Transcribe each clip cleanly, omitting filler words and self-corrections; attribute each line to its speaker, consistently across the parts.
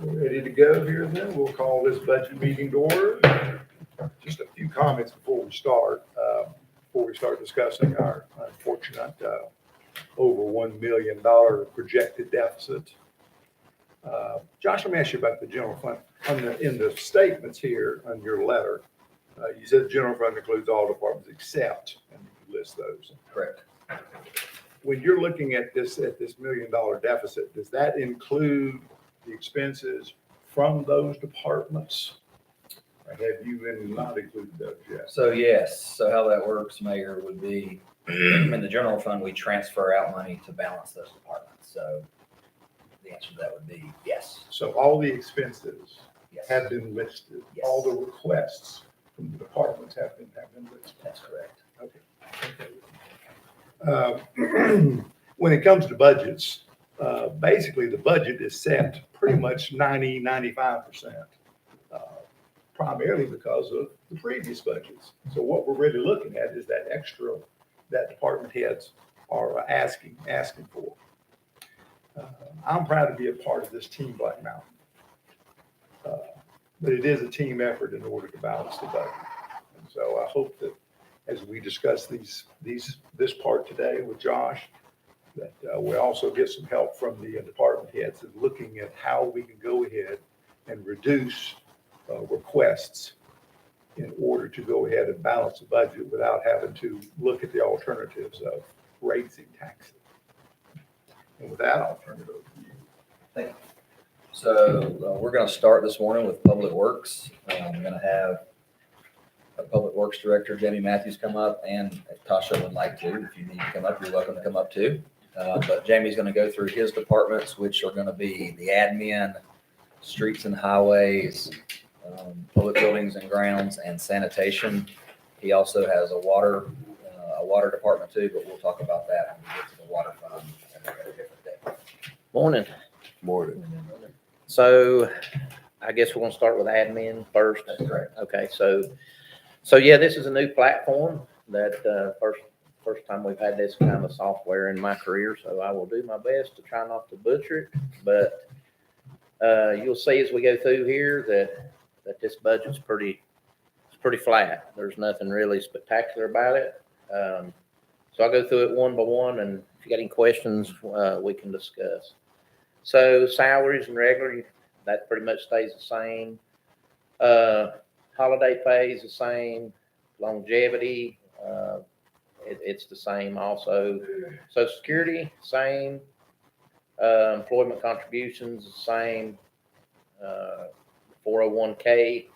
Speaker 1: We're ready to go here then. We'll call this budget meeting to order. Just a few comments before we start discussing our unfortunate over $1 million projected deficit. Josh, let me ask you about the general fund. In the statements here on your letter, you said the general fund includes all departments except, and you list those.
Speaker 2: Correct.
Speaker 1: When you're looking at this $1 million deficit, does that include the expenses from those departments? Or have you not included those yet?
Speaker 2: So yes, so how that works, Mayor, would be in the general fund, we transfer out money to balance those departments. So the answer to that would be yes.
Speaker 1: So all the expenses
Speaker 2: Yes.
Speaker 1: have been listed.
Speaker 2: Yes.
Speaker 1: All the requests from the departments have been listed.
Speaker 2: That's correct.
Speaker 1: Okay. When it comes to budgets, basically the budget is set pretty much 95%, primarily because of the previous budgets. So what we're really looking at is that extra that department heads are asking for. I'm proud to be a part of this Team Black Mountain. But it is a team effort in order to balance the budget. And so I hope that as we discuss this part today with Josh, that we also get some help from the department heads in looking at how we can go ahead and reduce requests in order to go ahead and balance the budget without having to look at the alternatives of raising taxes. And with that, I'll turn it over to you.
Speaker 2: Thank you. So we're going to start this morning with Public Works. I'm going to have our Public Works Director, Jamie Matthews, come up, and if Tasha would like to, if you need to come up, you're welcome to come up too. But Jamie's going to go through his departments, which are going to be the admin, streets and highways, public buildings and grounds, and sanitation. He also has a water department too, but we'll talk about that when we get to the water fund at a different day.
Speaker 3: Morning.
Speaker 2: Morning.
Speaker 3: So I guess we're gonna start with admin first.
Speaker 2: That's correct.
Speaker 3: Okay, so yeah, this is a new platform that first time we've had this kind of software in my career, so I will do my best to try not to butcher it. But you'll see as we go through here that this budget's pretty flat. There's nothing really spectacular about it. So I'll go through it one by one, and if you got any questions, we can discuss. So salaries and regular, that pretty much stays the same. Holiday pay is the same. Longevity, it's the same also. Social Security, same. Employment contributions, the same. 401k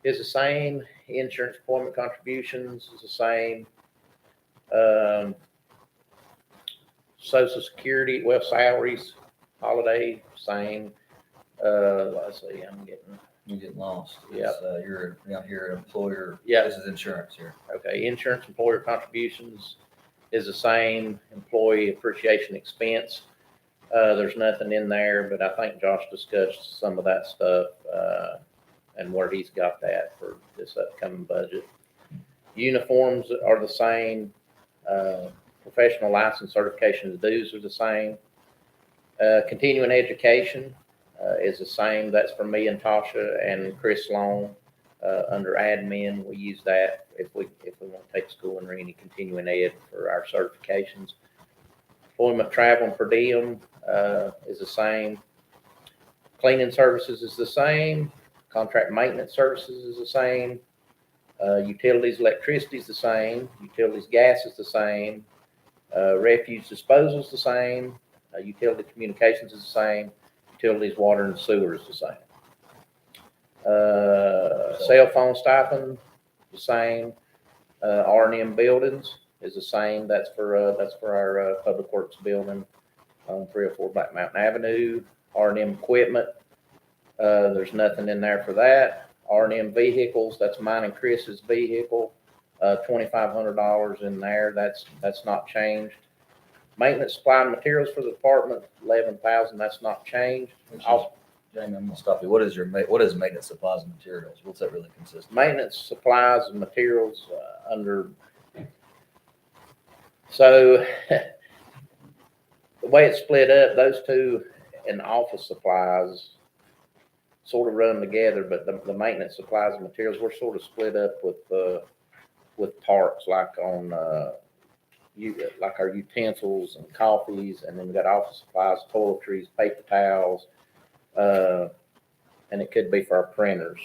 Speaker 3: is the same. Insurance employment contributions is the same. Social Security, well, salaries, holiday, same. Let's see,
Speaker 2: You get lost.
Speaker 3: Yeah.
Speaker 2: You're here, employer.
Speaker 3: Yeah.
Speaker 2: This is insurance here.
Speaker 3: Okay, insurance employer contributions is the same. Employee appreciation expense, there's nothing in there, but I think Josh discussed some of that stuff, and where he's got that for this upcoming budget. Uniforms are the same. Professional license certifications dues are the same. Continuing education is the same. That's for me and Tasha and Chris Long. Under admin, we use that if we want to take school and any continuing ed for our certifications. Employment, travel, and per diem is the same. Cleaning services is the same. Contract maintenance services is the same. Utilities, electricity is the same. Utilities, gas is the same. Refuse disposal is the same. Utility communications is the same. Utilities, water, and sewer is the same. Cell phone stipend, the same. R&M buildings is the same. That's for our public works building on 304 Black Mountain Avenue. R&M equipment, there's nothing in there for that. R&M vehicles, that's mine and Chris's vehicle, $2,500 in there. That's not changed. Maintenance, supply, and materials for the department, $11,000. That's not changed.
Speaker 2: Jamie, I'm gonna stop you. What is maintenance supplies and materials? What's that really consist of?
Speaker 3: Maintenance, supplies, and materials under. So the way it's split up, those two in office supplies sort of run together, but the maintenance supplies and materials, we're sort of split up with parts like on, like our utensils and coffees, and then we got office supplies, toiletries, paper towels, and it could be for our printers.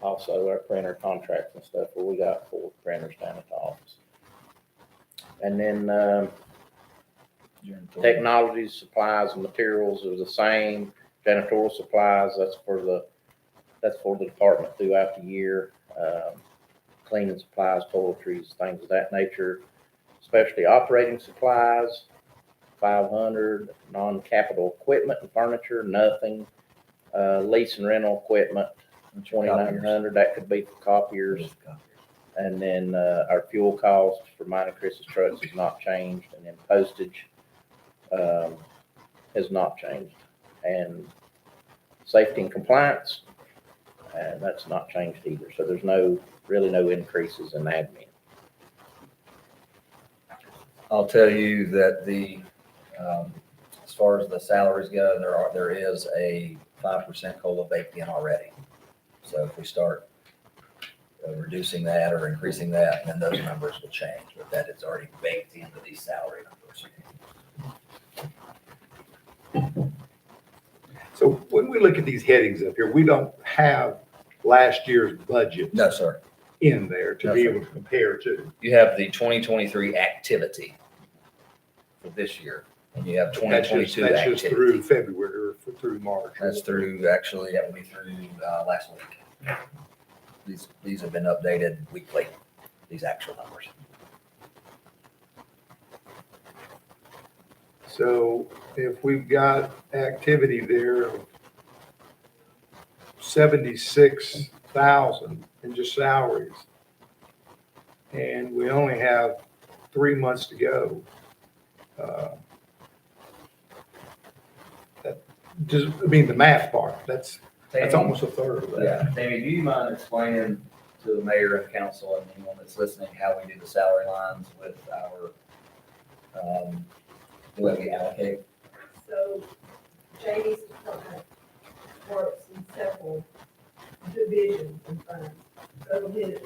Speaker 3: Also, our printer contracts and stuff, where we got 4 printers down at the office. And then, technology supplies and materials are the same. Janitorial supplies, that's for the department throughout the year. Cleaning supplies, toiletries, things of that nature. Especially operating supplies, 500. Non-capital equipment and furniture, nothing. Lease and rental equipment, 2,900. That could be for copiers. And then our fuel cost for mine and Chris's trucks has not changed, and then postage has not changed. And safety and compliance, and that's not changed either. So there's really no increases in admin.
Speaker 2: I'll tell you that as far as the salaries go, there is a 5% COLA baked in already. So if we start reducing that or increasing that, then those numbers will change, but that is already baked into these salary numbers.
Speaker 1: So when we look at these headings up here, we don't have last year's budget
Speaker 2: No, sir.
Speaker 1: in there to
Speaker 2: No,
Speaker 1: be
Speaker 2: sir.
Speaker 1: able to compare to.
Speaker 2: You have the 2023 activity for this year, and you have 2022
Speaker 1: That's
Speaker 2: activity.
Speaker 1: just through February or through March.
Speaker 2: That's through, actually, that would be through last week. These have been updated weekly, these actual numbers.
Speaker 1: So if we've got activity there of 76,000 in just salaries, and we only have 3 months to go, that just, I mean, the math part, that's almost a third of that.
Speaker 2: Yeah, Tammy, do you mind explaining to the mayor and council and anyone that's listening how we do the salary lines with our, the way we allocate?
Speaker 4: So Jamie's department works in several divisions and funds. So it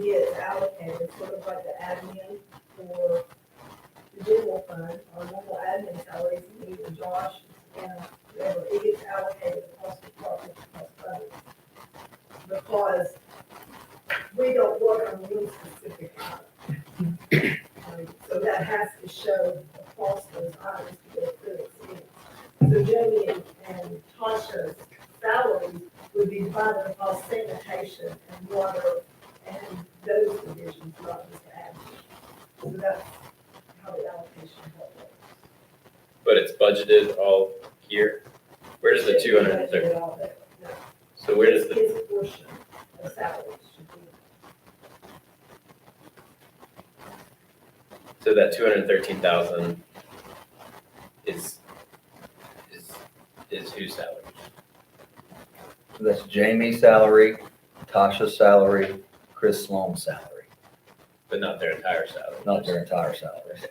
Speaker 4: gets allocated, sort of like the admin for the general fund, or normal admin salaries, and even Josh and whatever, it gets allocated across departments, across funds. Because we don't work on one specific item. So that has to show across those items to get through it. So Jamie and Tasha's salaries would be divided across sanitation and water and those divisions, not just admin. So that's how the allocation works.
Speaker 5: But it's budgeted all year? Where does the 230,
Speaker 4: No.
Speaker 5: so where does the,
Speaker 4: His portion of salaries should be.
Speaker 5: so that 213,000 is whose salary?
Speaker 2: So that's Jamie's salary, Tasha's salary, Chris Sloan's salary,
Speaker 5: But not their entire salary?
Speaker 2: not their entire salaries.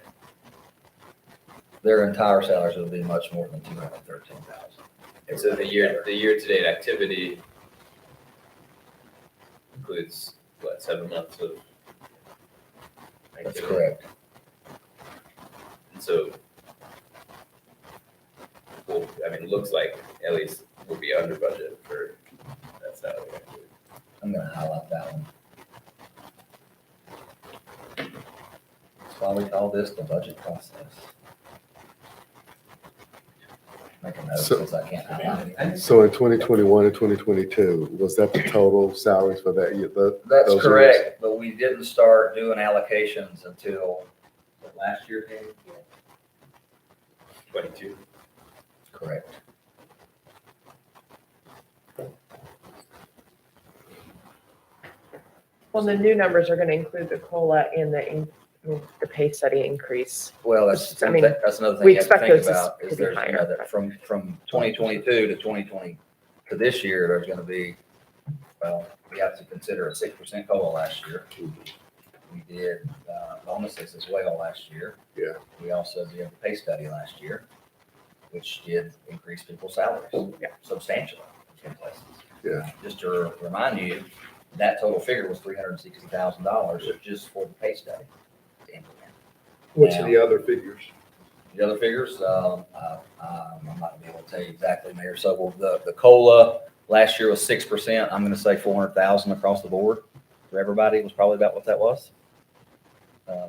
Speaker 2: Their entire salaries will be much more than 213,000.
Speaker 5: And so the year-to-date activity includes, what, 7 months of
Speaker 2: That's
Speaker 5: activity?
Speaker 2: correct.
Speaker 5: And so, well, I mean, it looks like at least we'll be under budget for that salary. activity.
Speaker 2: I'm gonna highlight that one. That's why we call this the budget process. Make a note
Speaker 6: So-
Speaker 2: since I can't highlight it.
Speaker 6: So in 2021 and 2022, was that the total salaries for that year?
Speaker 2: That's
Speaker 6: those
Speaker 2: correct, but we didn't start doing allocations until last year, Jamie?
Speaker 5: 22.
Speaker 2: Correct.
Speaker 7: Well, the new numbers are gonna include the COLA and the pay study increase.
Speaker 2: Well, that's,
Speaker 7: I mean,
Speaker 2: that's another thing
Speaker 7: we
Speaker 2: you have to
Speaker 7: expect
Speaker 2: think
Speaker 7: those
Speaker 2: about,
Speaker 7: to
Speaker 2: is
Speaker 7: be
Speaker 2: there's, you know,
Speaker 7: higher.
Speaker 2: that from 2022 to 2020, to this year, there's gonna be, well, we have to consider a 6% COLA last year. We did bonuses as well last year.
Speaker 6: Yeah.
Speaker 2: We also did the pay study last year, which did increase people's salaries
Speaker 7: Yeah.
Speaker 2: substantially. in places.
Speaker 6: Yeah.
Speaker 2: Just to remind you, that total figure was $360,000 just for the pay study to implement.
Speaker 1: What's the other figures?
Speaker 2: The other figures, I'm not gonna be able to tell you exactly, Mayor Sobel. The COLA last year was 6%. I'm gonna say 400,000 across the board for everybody was probably about what that was.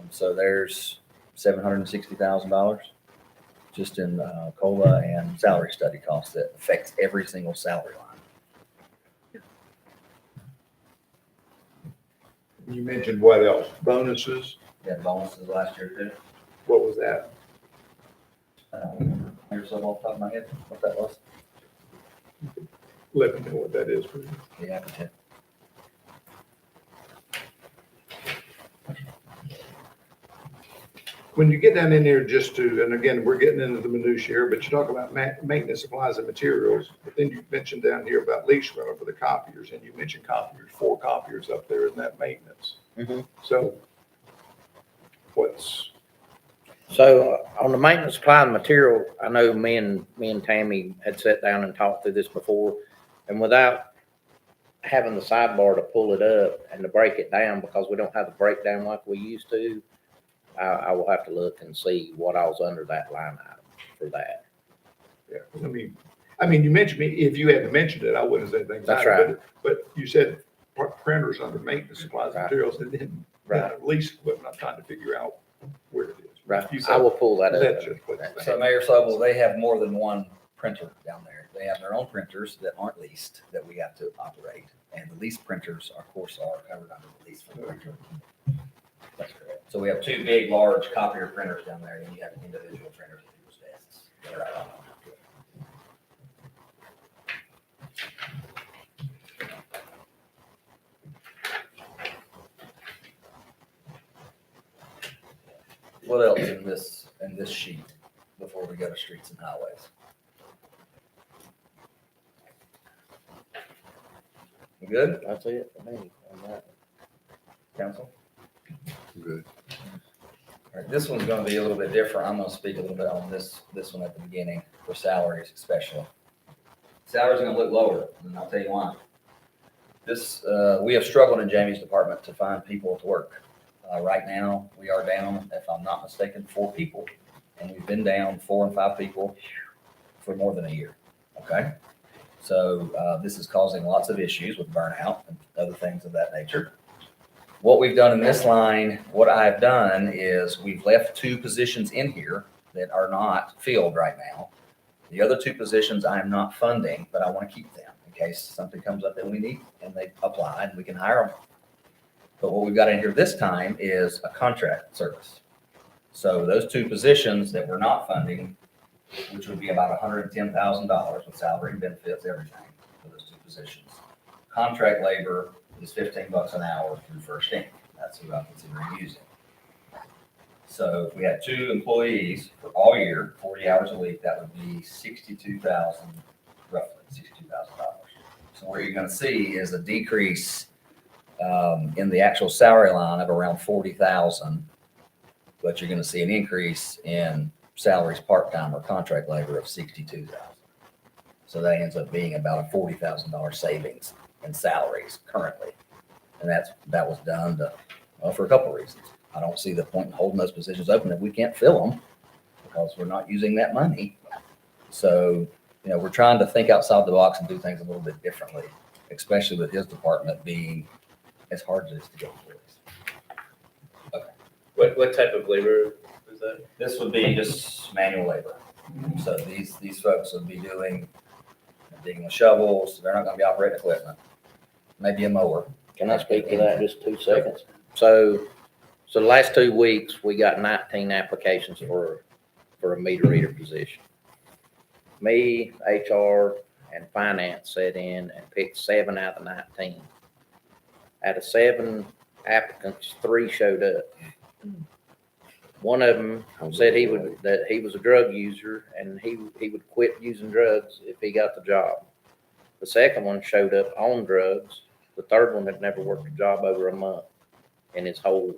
Speaker 2: So there's $760,000 just in COLA and salary study costs that affects every single salary line.
Speaker 1: You mentioned what else? Bonuses?
Speaker 2: We had bonuses last year too.
Speaker 1: What was that?
Speaker 2: Mayor Sobel off the top of my head, what that was?
Speaker 1: Let me know what that is, please.
Speaker 2: Yeah, I can check.
Speaker 1: When you get down in there just to, and again, we're getting into the minutiae here, but you talk about maintenance supplies and materials, but then you mentioned down here about lease rental for the copiers, and you mentioned copiers, 4 copiers up there in that maintenance.
Speaker 3: Mhm.
Speaker 1: So what's,
Speaker 3: So on the maintenance supply and material, I know me and Tammy had sat down and talked through this before, and without having the sidebar to pull it up and to break it down, because we don't have the breakdown like we used to, I will have to look and see what I was under that line item for that.
Speaker 1: yeah, I mean, you mentioned me, if you hadn't mentioned it, I wouldn't have said anything about
Speaker 3: That's
Speaker 1: it. But you said printers under maintenance supplies and
Speaker 3: Right.
Speaker 1: materials, and then lease equipment, I'm trying to figure out where it is.
Speaker 3: Right,
Speaker 1: You
Speaker 3: I
Speaker 1: said
Speaker 3: will pull that
Speaker 1: that's
Speaker 3: up.
Speaker 1: just what's
Speaker 2: So
Speaker 1: there.
Speaker 2: Mayor Sobel, they have more than one printer down there. They have their own printers that aren't leased that we have to operate. And the leased printers, of course, are covered under the lease for the printer. That's correct. So we have 2 big, large copier printers down there, and you have individual printers at people's desks that are out on the market. What else in this sheet before we go to streets and highways? You good,
Speaker 3: That's it for me on that.
Speaker 2: council?
Speaker 6: Good.
Speaker 2: All right, this one's gonna be a little bit different. I'm gonna speak a little bit on this one at the beginning for salaries especially. Salaries are gonna look lower, and I'll tell you why. We have struggled in Jamie's department to find people to work. Right now, we are down, if I'm not mistaken, 4 people, and we've been down 4 and 5 people for more than a year, okay? So this is causing lots of issues with burnout and other things of that nature. What we've done in this line, what I've done is we've left 2 positions in here that are not filled right now. The other 2 positions I am not funding, but I want to keep them in case something comes up that we need and they apply and we can hire them. But what we've got in here this time is a contract service. So those 2 positions that we're not funding, which would be about $110,000 with salary and benefits, everything for those 2 positions. Contract labor is $15 an hour through First Inc. That's who I'm considering using. So if we had 2 employees for all year, 40 hours a week, that would be $62,000, roughly $62,000. So what you're going to see is a decrease in the actual salary line of around 40,000, but you're going to see an increase in salaries part-time or contract labor of 62,000. So that ends up being about a $40,000 savings in salaries currently. And that was done for a couple of reasons. I don't see the point in holding those positions open if we can't fill them because we're not using that money. So, we're trying to think outside the box and do things a little bit differently, especially with his department being as hard as it is to get employees.
Speaker 5: What type of labor is that?
Speaker 2: This would be just manual labor. So these folks would be digging with shovels. They're not going to be operating equipment. Maybe a mower.
Speaker 3: Can I speak to that just 2 seconds? So the last 2 weeks, we got 19 applications for a meter reader position. Me, HR, and finance sat in and picked 7 out of 19. Out of 7 applicants, 3 showed up. One of them said that he was a drug user and he would quit using drugs if he got the job. The second one showed up on drugs. The third one had never worked a job over a month in his whole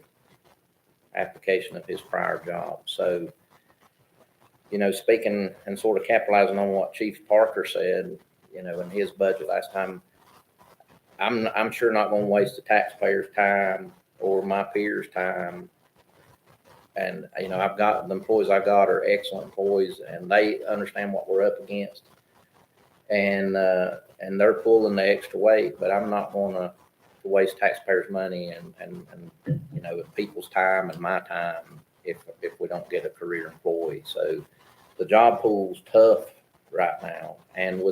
Speaker 3: application of his prior job. So, speaking and sort of capitalizing on what Chief Parker said, you know, in his budget last time. I'm sure not gonna waste the taxpayers' time or my peers' time. And, you know, the employees I got are excellent employees and they understand what we're up against. And they're pulling the extra weight, but I'm not gonna waste taxpayers' money and, you know, people's time and my time if we don't get a career employee. So the job pool's tough right now. And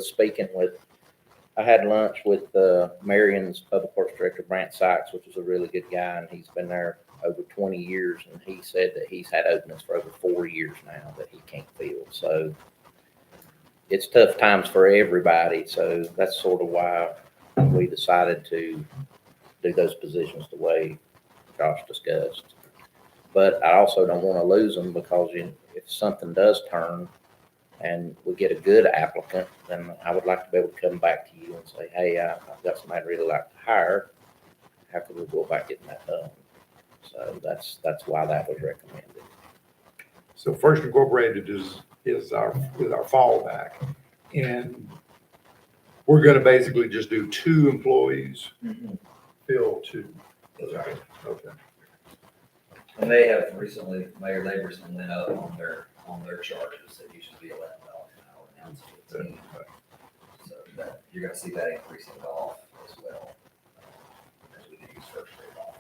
Speaker 3: I had lunch with Marion's Public Works Director, Brant Sykes, which is a really good guy, and he's been there over 20 years, and he said that he's had openings for over 4 years now that he can't fill. So it's tough times for everybody. So that's sort of why we decided to do those positions the way Josh discussed. But I also don't want to lose them because if something does turn and we get a good applicant, then I would like to be able to come back to you and say, hey, I've got somebody I'd really like to hire. How can we go about getting that done? So that's why that was recommended.
Speaker 1: So First Incorporated is our fallback. And we're gonna basically just do 2 employees, fill 2. Okay.
Speaker 2: And they have recently, Mayor, they recently went up on their charges. It used to be $11 an hour, now it's 15. So that, you're gonna see that increasing off as well, as we use first grade off.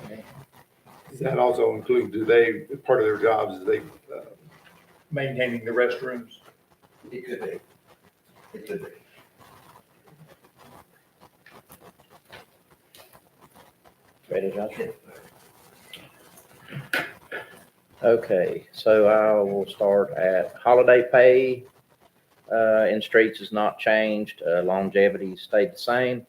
Speaker 3: Okay.
Speaker 1: Does that also include, part of their jobs is they maintaining the restrooms?
Speaker 2: It could be. It could be.
Speaker 3: Ready, Josh? Okay, so I will start at holiday pay. In streets has not changed. Longevity stayed the same.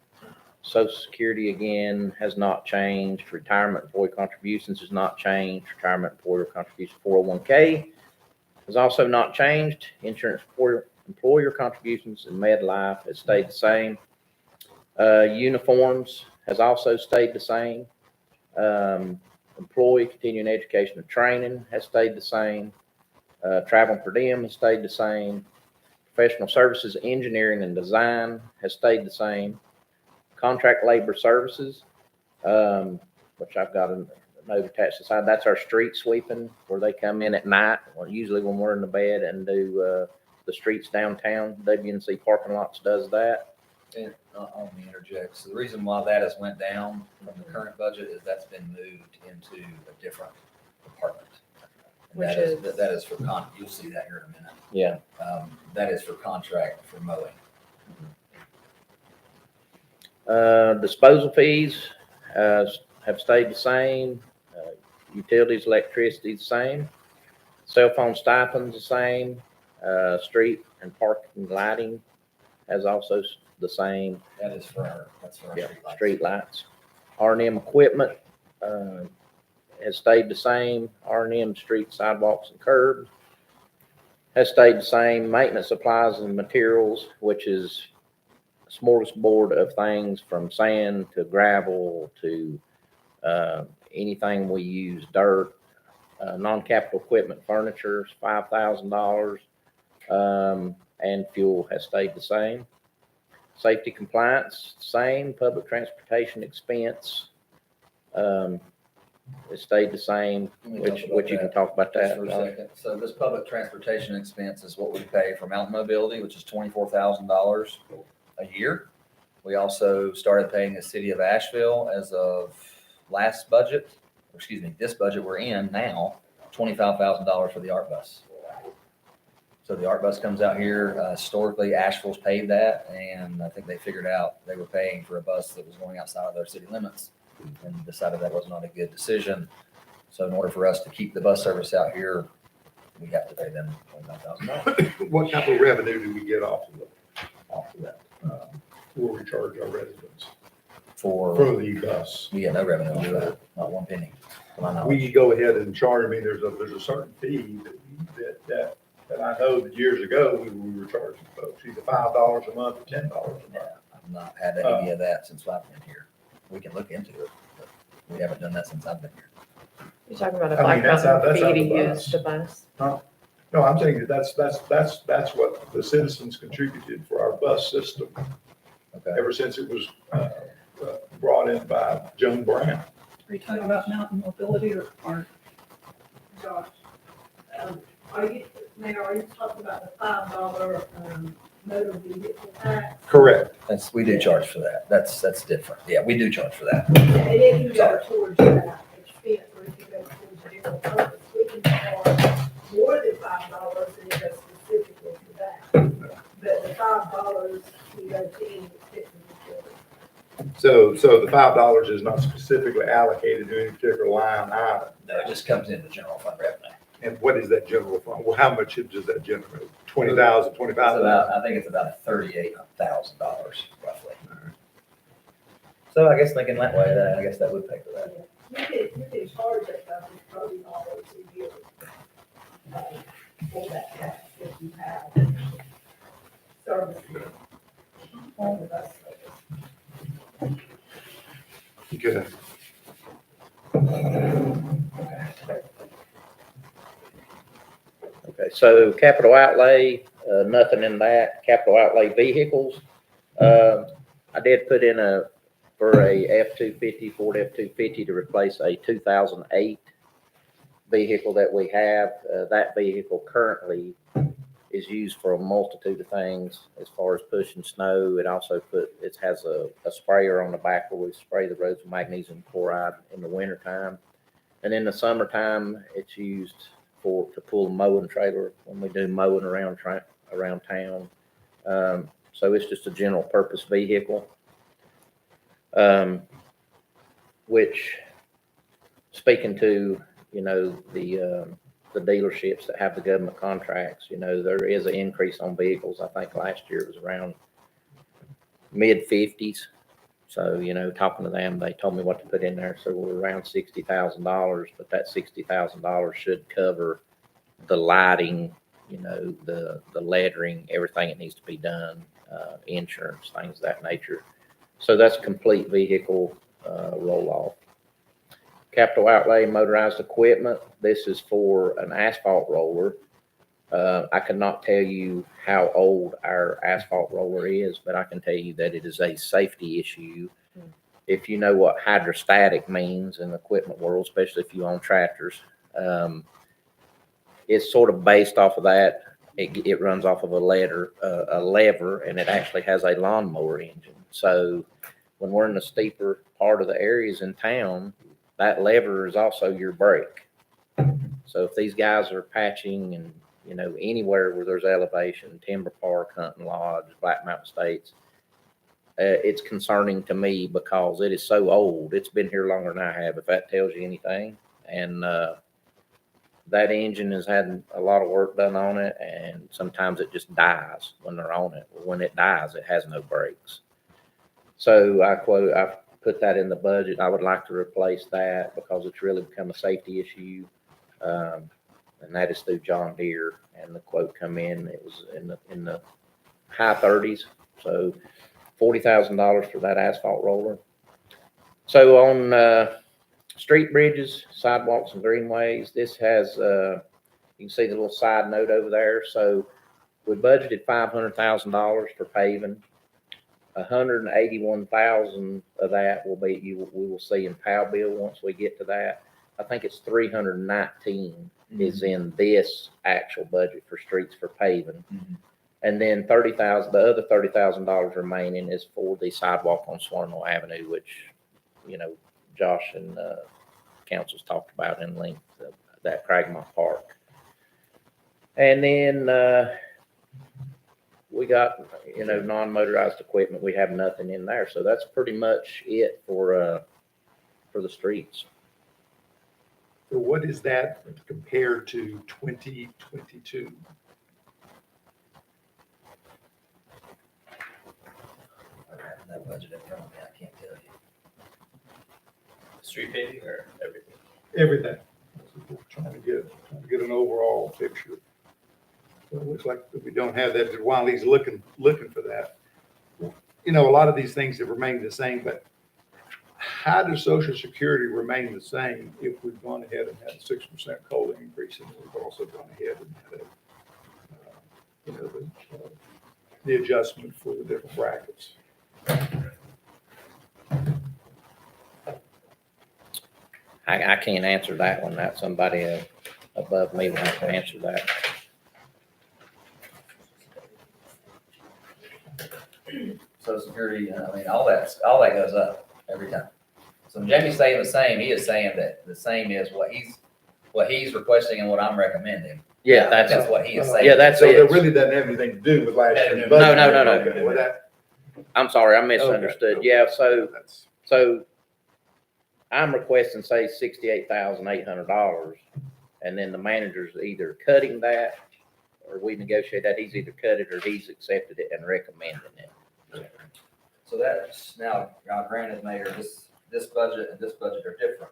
Speaker 3: Social Security again has not changed. Retirement employee contributions has not changed. Retirement employer contribution 401k has also not changed. Insurance employer contributions and MedLife has stayed the same. Uniforms has also stayed the same. Employee continuing education and training has stayed the same. Travel per diem has stayed the same. Professional services, engineering and design has stayed the same. Contract labor services, which I've got a note attached to the side, that's our street sweeping where they come in at night, or usually when we're in the bed, and do the streets downtown. WNC Parking Lots does that.
Speaker 2: And let me interject. So the reason why that has went down from the current budget is that's been moved into a different department. And
Speaker 7: Which
Speaker 2: that is for you'll see that here in a minute.
Speaker 3: Yeah.
Speaker 2: That is for contract for mowing.
Speaker 3: Disposal fees have stayed the same. Utilities, electricity, the same. Cell phone stipends, the same. Street and parking lighting has also the same.
Speaker 2: That is for our
Speaker 3: Street lights. R&M equipment has stayed the same. R&M street sidewalks and curbs has stayed the same. Maintenance supplies and materials, which is a smorgasbord of things from sand to gravel to anything we use, dirt. Non-capital equipment, furniture is $5,000, and fuel has stayed the same. Safety compliance, same. Public transportation expense, it stayed the same, which you can talk about
Speaker 2: Just
Speaker 3: that.
Speaker 2: for a second. So this public transportation expense is what we pay for Mountain Mobility, which is $24,000 a year. We also started paying the city of Asheville as of this budget we're in now, $25,000 for the ART bus. So the ART bus comes out here. Historically, Asheville's paid that, and I think they figured out they were paying for a bus that was going outside of their city limits and decided that was not a good decision. So in order for us to keep the bus service out here, we have to pay them $25,000.
Speaker 1: What type of revenue do we get off of that? Where we charge our residents
Speaker 2: For
Speaker 1: the bus?
Speaker 2: we get no revenue for that, not one penny. to my knowledge.
Speaker 1: We go ahead and charge, I mean, there's a certain fee that I know that years ago, we were charging folks either $5 a month or $10 a month.
Speaker 2: I've not had any of that since I've been here. We can look into it, but we haven't done that since I've been here.
Speaker 7: You're talking about a
Speaker 1: I mean,
Speaker 7: Black
Speaker 1: that's how-
Speaker 7: Mountain
Speaker 1: that's how
Speaker 7: fee to
Speaker 1: the
Speaker 7: use
Speaker 1: bus.
Speaker 7: the bus?
Speaker 1: No, I'm saying that's what the citizens contributed for our bus system
Speaker 2: Okay.
Speaker 1: ever since it was brought in by Joan Brown.
Speaker 8: Are you talking about mountain mobility or
Speaker 4: Josh, are you, Mayor, are you talking about the $5, motor vehicle tax?
Speaker 1: Correct.
Speaker 2: We do charge for that. That's different. Yeah, we do charge for that.
Speaker 4: And it can go towards that expense, or it can go towards general purpose. We can charge more than $5 and it goes specifically to that. But the $5 can go to any expense.
Speaker 1: So the $5 is not specifically allocated to any particular line item.
Speaker 2: No, it just comes into general fund revenue.
Speaker 1: And what is that general fund? Well, how much does that generate? 20,000,
Speaker 2: It's
Speaker 1: 25,000?
Speaker 2: I think it's about $38,000 roughly. So I guess thinking that way, I guess that would pay for that.
Speaker 4: You can charge that stuff with $30 a year. For that tax if you have services on the bus service.
Speaker 1: Okay.
Speaker 3: Okay, so capital outlay, nothing in that. Capital outlay vehicles. I did put in for a F-250, Ford F-250 to replace a 2008 vehicle that we have. That vehicle currently is used for a multitude of things as far as pushing snow. It also has a sprayer on the back where we spray the roads with magnesium chloride in the wintertime. And in the summertime, it's used to pull a mowing trailer when we do mowing around town. So it's just a general purpose vehicle. Which, speaking to, the dealerships that have the government contracts, there is an increase on vehicles. I think last year it was around mid-50s. So, talking to them, they told me what to put in there. So we're around $60,000, but that $60,000 should cover the lighting, the lettering, everything that needs to be done, insurance, things of that nature. So that's complete vehicle roll-off. Capital outlay, motorized equipment. This is for an asphalt roller. I cannot tell you how old our asphalt roller is, but I can tell you that it is a safety issue. If you know what hydrostatic means in the equipment world, especially if you own tractors, it's sort of based off of that. It runs off of a lever, and it actually has a lawnmower engine. So when we're in the steeper part of the areas in town, that lever is also your brake. So if these guys are patching and, anywhere where there's elevation, Timber Park, Hunting Lodge, Black Mountain Estates, it's concerning to me because it is so old. It's been here longer than I have, if that tells you anything. And that engine has had a lot of work done on it, and sometimes it just dies when they're on it. When it dies, it has no brakes. So I put that in the budget. I would like to replace that because it's really become a safety issue. And that is through John Deere, and the quote come in, it was in the high 30s. So $40,000 for that asphalt roller. So on street bridges, sidewalks, and greenways, this has, you can see the little side note over there. So we budgeted $500,000 for paving. 181,000 of that we will see in POW bill once we get to that. I think it's 319 is in this actual budget for streets for paving. And then the other $30,000 remaining is for the sidewalk on Swarnell Avenue, which, Josh and council's talked about in length, that Cragmont Park. And then we got, non-motorized equipment. We have nothing in there. So that's pretty much it for the streets.
Speaker 1: So what is that compared to 2022?
Speaker 2: That budget in front of me, I can't tell you.
Speaker 5: Street paving or everything?
Speaker 1: Everything. We're trying to get an overall picture. So it looks like we don't have that. While he's looking for that, a lot of these things have remained the same, but how does Social Security remain the same if we've gone ahead and had a 6% COLA increase and we've also gone ahead and had the adjustment for the different brackets?
Speaker 3: I can't answer that one. That's somebody above me will have to answer that.
Speaker 2: Social Security, I mean, all that goes up every time. So when Jamie's saying the same, he is saying that the same is what he's requesting and what I'm recommending.
Speaker 3: Yeah,
Speaker 2: That's what he is saying.
Speaker 3: Yeah, that's
Speaker 1: So
Speaker 3: it.
Speaker 1: that really doesn't have anything to do with last year's
Speaker 2: No,
Speaker 1: budget?
Speaker 3: no.
Speaker 1: Okay, well, that-
Speaker 3: I'm sorry, I misunderstood.
Speaker 1: okay,
Speaker 3: Yeah, so,
Speaker 1: that's-
Speaker 3: so I'm requesting, say, $68,800, and then the manager's either cutting that, or we negotiate that, he's either cut it or he's accepted it and recommending it.
Speaker 2: So that's, now granted, Mayor, this budget and this budget are different.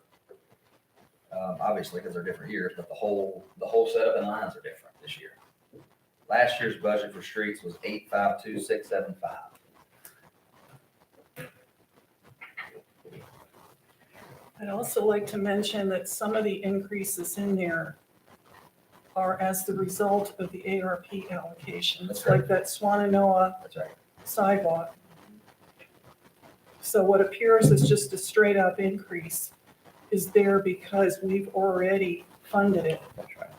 Speaker 2: Obviously, because they're different years, but the whole setup and lines are different this year. Last year's budget for streets was 852,675.
Speaker 8: I'd also like to mention that some of the increases in there are as the result of the ARP allocations,
Speaker 2: That's right.
Speaker 8: like that Swananoa
Speaker 2: That's right.
Speaker 8: sidewalk. So what appears as just a straight up increase is there because we've already funded it.
Speaker 2: That's right.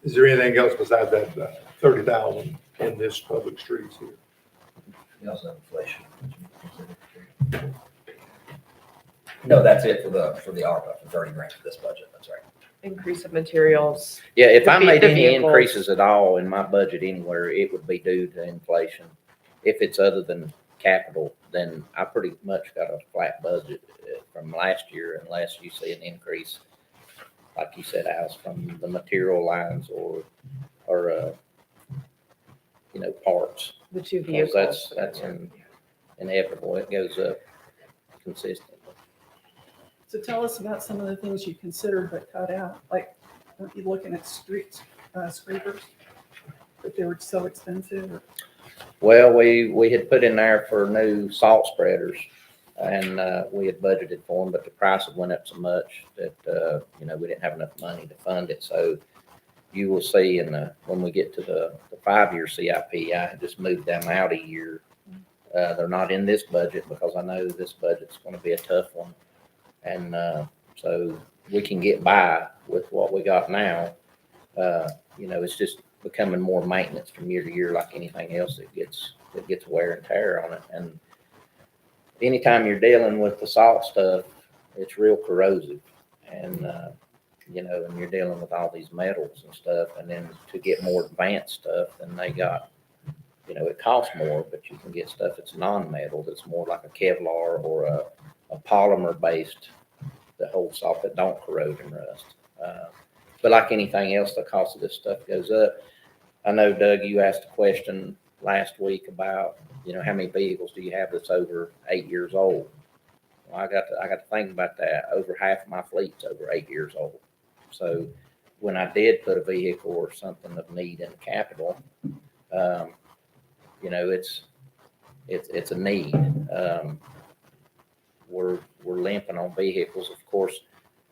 Speaker 1: Is there anything else besides that 30,000 in this public streets here?
Speaker 2: You also have inflation. No, that's it for the ARPA, for 30 grand for this budget. That's right.
Speaker 7: Increase of materials.
Speaker 3: Yeah, if
Speaker 7: The
Speaker 3: I
Speaker 7: ve-
Speaker 3: made
Speaker 7: the
Speaker 3: any
Speaker 7: vehicles.
Speaker 3: increases at all in my budget anywhere, it would be due to inflation. If it's other than capital, then I pretty much got a flat budget from last year unless you see an increase, like you said, Alice, from the material lines or parts.
Speaker 7: The two
Speaker 3: Because
Speaker 7: vehicles.
Speaker 3: that's inevitable. It goes up consistently.
Speaker 8: So tell us about some of the things you considered but cut out, like, weren't you looking at street scrapers? But they were so expensive, or
Speaker 3: Well, we had put in there for new salt spreaders and we had budgeted for them, but the price had went up so much that, we didn't have enough money to fund it. So you will see when we get to the 5-year CIP, I just moved them out a year. They're not in this budget because I know this budget's going to be a tough one. And so we can get by with what we got now. It's just becoming more maintenance from year to year, like anything else that gets wear and tear on it. And anytime you're dealing with the salt stuff, it's real corrosive. And, and you're dealing with all these metals and stuff. And then to get more advanced stuff, then they got, it costs more, but you can get stuff that's non-metal, that's more like a Kevlar or a polymer based that holds salt that don't corrode and rust. But like anything else, the cost of this stuff goes up. I know, Doug, you asked a question last week about, how many vehicles do you have that's over 8 years old? Well, I got to think about that. Over half of my fleet's over 8 years old. So when I did put a vehicle or something of need in the capital, it's a need. We're limping on vehicles. Of course,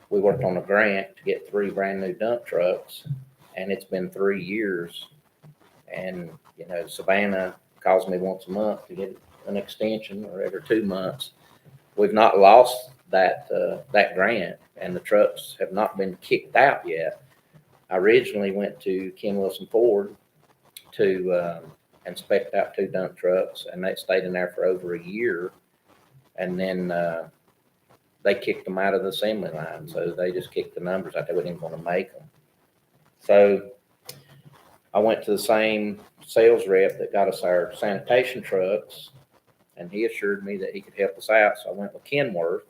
Speaker 3: we worked on a grant to get 3 brand new dump trucks, and it's been 3 years. And, Savannah calls me once a month to get an extension, or every 2 months. We've not lost that grant, and the trucks have not been kicked out yet. I originally went to Ken Wilson Ford to inspect out 2 dump trucks, and they stayed in there for over a year. And then they kicked them out of the assembly line. So they just kicked the numbers out. They wouldn't even want to make them. So I went to the same sales rep that got us our sanitation trucks, and he assured me that he could help us out. So I went with Kenworth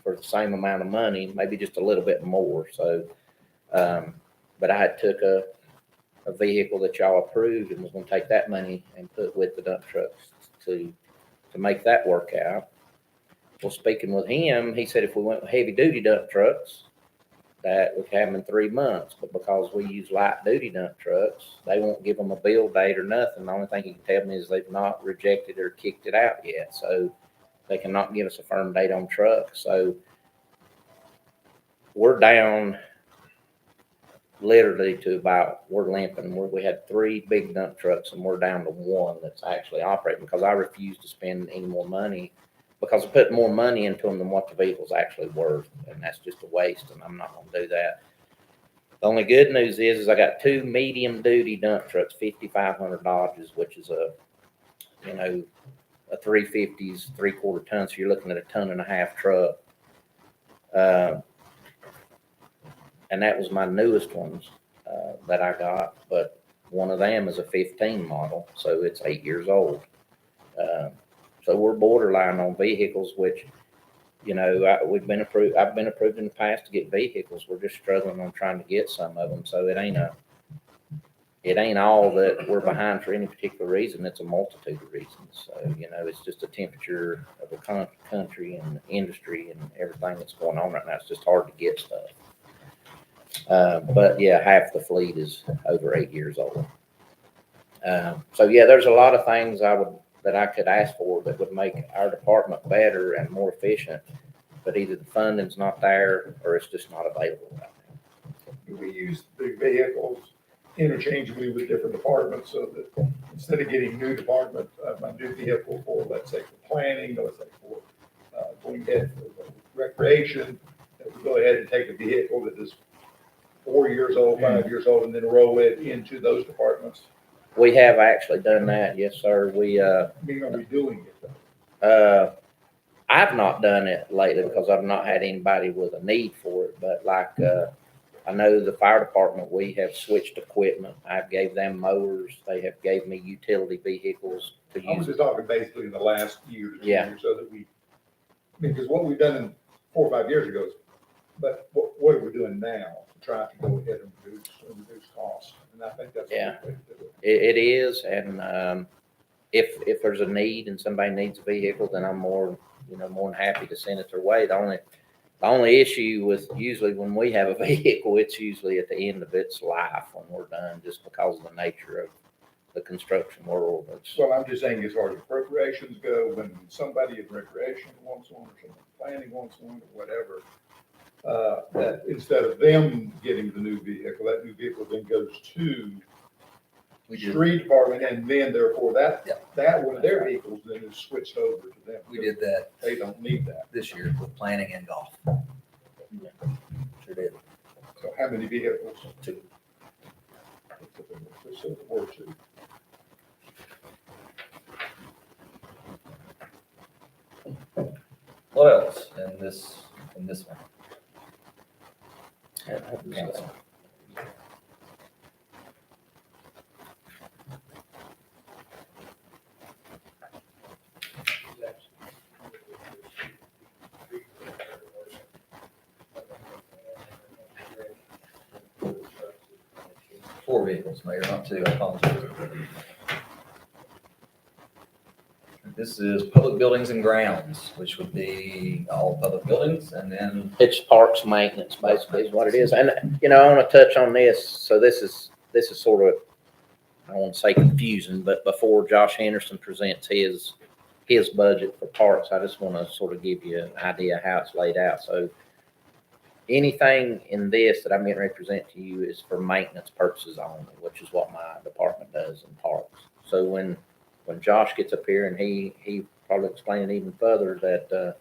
Speaker 3: for the same amount of money, maybe just a little bit more. So, but I had took a vehicle that y'all approved and was going to take that money and put with the dump trucks to make that work out. Well, speaking with him, he said if we went with heavy duty dump trucks, that we could have them in 3 months. But because we use light duty dump trucks, they won't give them a bill date or nothing. The only thing he can tell me is they've not rejected or kicked it out yet. So They cannot give us a firm date on trucks, so we're down literally to about, we're limping. We had 3 big dump trucks and we're down to 1 that's actually operating because I refuse to spend any more money because I put more money into them than what the vehicle's actually worth. And that's just a waste, and I'm not gonna do that. The only good news is I got 2 medium duty dump trucks, 5,500 Dodges, which is a 350s, 3/4 ton. So you're looking at a 1.5 ton truck. And that was my newest ones that I got, but one of them is a 15 model, so it's 8 years old. So we're borderline on vehicles, which, I've been approved in the past to get vehicles. We're just struggling on trying to get some of them. So it ain't all that we're behind for any particular reason. It's a multitude of reasons. So, it's just a temperature of the country and industry and everything that's going on right now. It's just hard to get stuff. But yeah, half the fleet is over 8 years old. So yeah, there's a lot of things that I could ask for that would make our department better and more efficient, but either the funding's not there or it's just not available right now.
Speaker 1: We use the vehicles interchangeably with different departments so that instead of getting new department, my new vehicle for, let's say, for planning, let's say for going ahead for recreation, that we go ahead and take a vehicle that is 4 years old, 5 years old, and then roll it into those departments.
Speaker 3: We have actually done that, yes, sir.
Speaker 1: Are we doing it though?
Speaker 3: I've not done it lately because I've not had anybody with a need for it, but I know the fire department, we have switched equipment. I've gave them mowers. They have gave me utility vehicles to
Speaker 1: I was
Speaker 3: use.
Speaker 1: just talking basically in the last year.
Speaker 3: Yeah.
Speaker 1: So that because what we've done in 4 or 5 years ago is, but what are we doing now to try to go ahead and reduce costs? And I think that's.
Speaker 3: Yeah.
Speaker 1: the way to do it.
Speaker 3: It is, and if there's a need and somebody needs a vehicle, then I'm more than happy to send it their way. The only issue with usually when we have a vehicle, it's usually at the end of its life when we're done, just because of the nature of the construction world.
Speaker 1: Well, I'm just saying as far as appropriations go, when somebody in recreation wants one or someone planning wants one or whatever, that instead of them getting the new vehicle, that new vehicle then goes to street department, and then therefore that one of their vehicles then is switched over to them.
Speaker 2: We did that
Speaker 1: They don't need that.
Speaker 2: this year with planning and golf. Sure did.
Speaker 1: So how many vehicles?
Speaker 2: 2.
Speaker 1: So there were 2.
Speaker 2: What else in this one? Council. Four vehicles, Mayor, not 2. I apologize. This is public buildings and grounds, which would be all public buildings, and then
Speaker 3: It's parks maintenance, basically, is what it is. And, I want to touch on this. So this is sort of, I don't want to say confusing, but before Josh Henderson presents his budget for parks, I just want to sort of give you an idea how it's laid out. So anything in this that I'm going to represent to you is for maintenance purposes only, which is what my department does in parks. So when Josh gets up here, and he probably explain it even further, that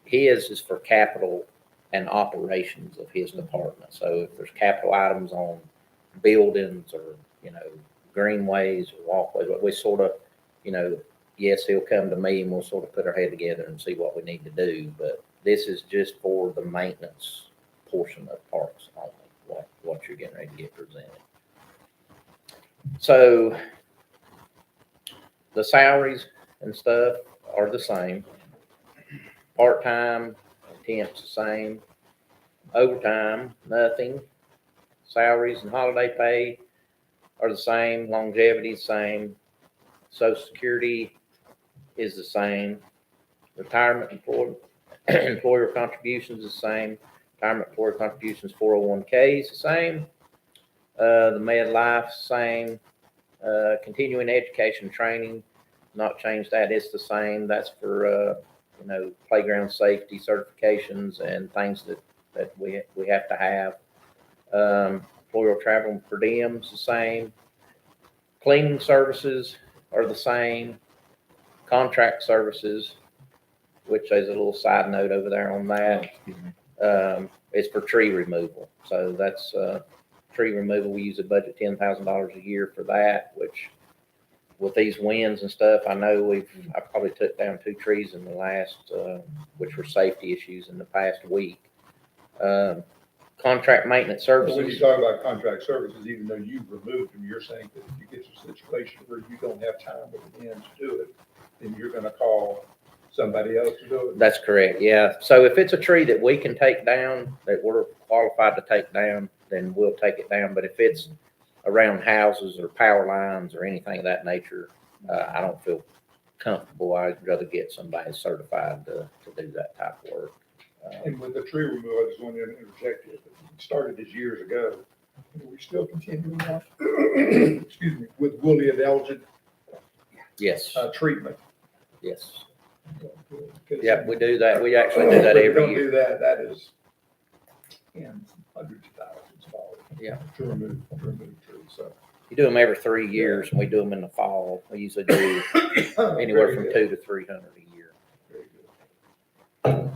Speaker 3: his is for capital and operations of his department. So if there's capital items on buildings or, greenways or walkways, we sort of, yes, he'll come to me and we'll sort of put our head together and see what we need to do. But this is just for the maintenance portion of parks only, what you're getting ready to get presented. So the salaries and stuff are the same. Part-time, temps the same. Overtime, nothing. Salaries and holiday pay are the same. Longevity is the same. Social Security is the same. Retirement employer contributions is the same. Retirement employer contributions, 401k is the same. The med life, same. Continuing education training, not change that. It's the same. That's for, playground safety certifications and things that we have to have. Employer travel per diems the same. Cleaning services are the same. Contract services, which there's a little side note over there on that. It's for tree removal. So that's, tree removal. We use a budget $10,000 a year for that, which with these winds and stuff, I know I probably took down 2 trees in the last, which were safety issues in the past week. Contract maintenance
Speaker 1: When you
Speaker 3: services.
Speaker 1: talk about contract services, even though you've removed them, you're saying that if you get to a situation where you don't have time with the end to do it, then you're gonna call somebody else to do it?
Speaker 3: That's correct, yeah. So if it's a tree that we can take down, that we're qualified to take down, then we'll take it down. But if it's around houses or power lines or anything of that nature, I don't feel comfortable. I'd rather get somebody certified to do that type of work.
Speaker 1: And with the tree removal, I just want to interject here. We started this years ago. And we still continue on, excuse me, with woolly algae
Speaker 3: Yes,
Speaker 1: treatment.
Speaker 3: yes.
Speaker 1: 'Cause
Speaker 3: Yeah, we do that. We actually do that
Speaker 1: if we
Speaker 3: every
Speaker 1: don't
Speaker 3: year.
Speaker 1: do that, that is tens, hundreds of thousands of dollars.
Speaker 3: Yeah.
Speaker 1: To remove trees, so.
Speaker 3: You do them every 3 years, and we do them in the fall. We usually do anywhere from 200 to 300 a year.
Speaker 1: Very good.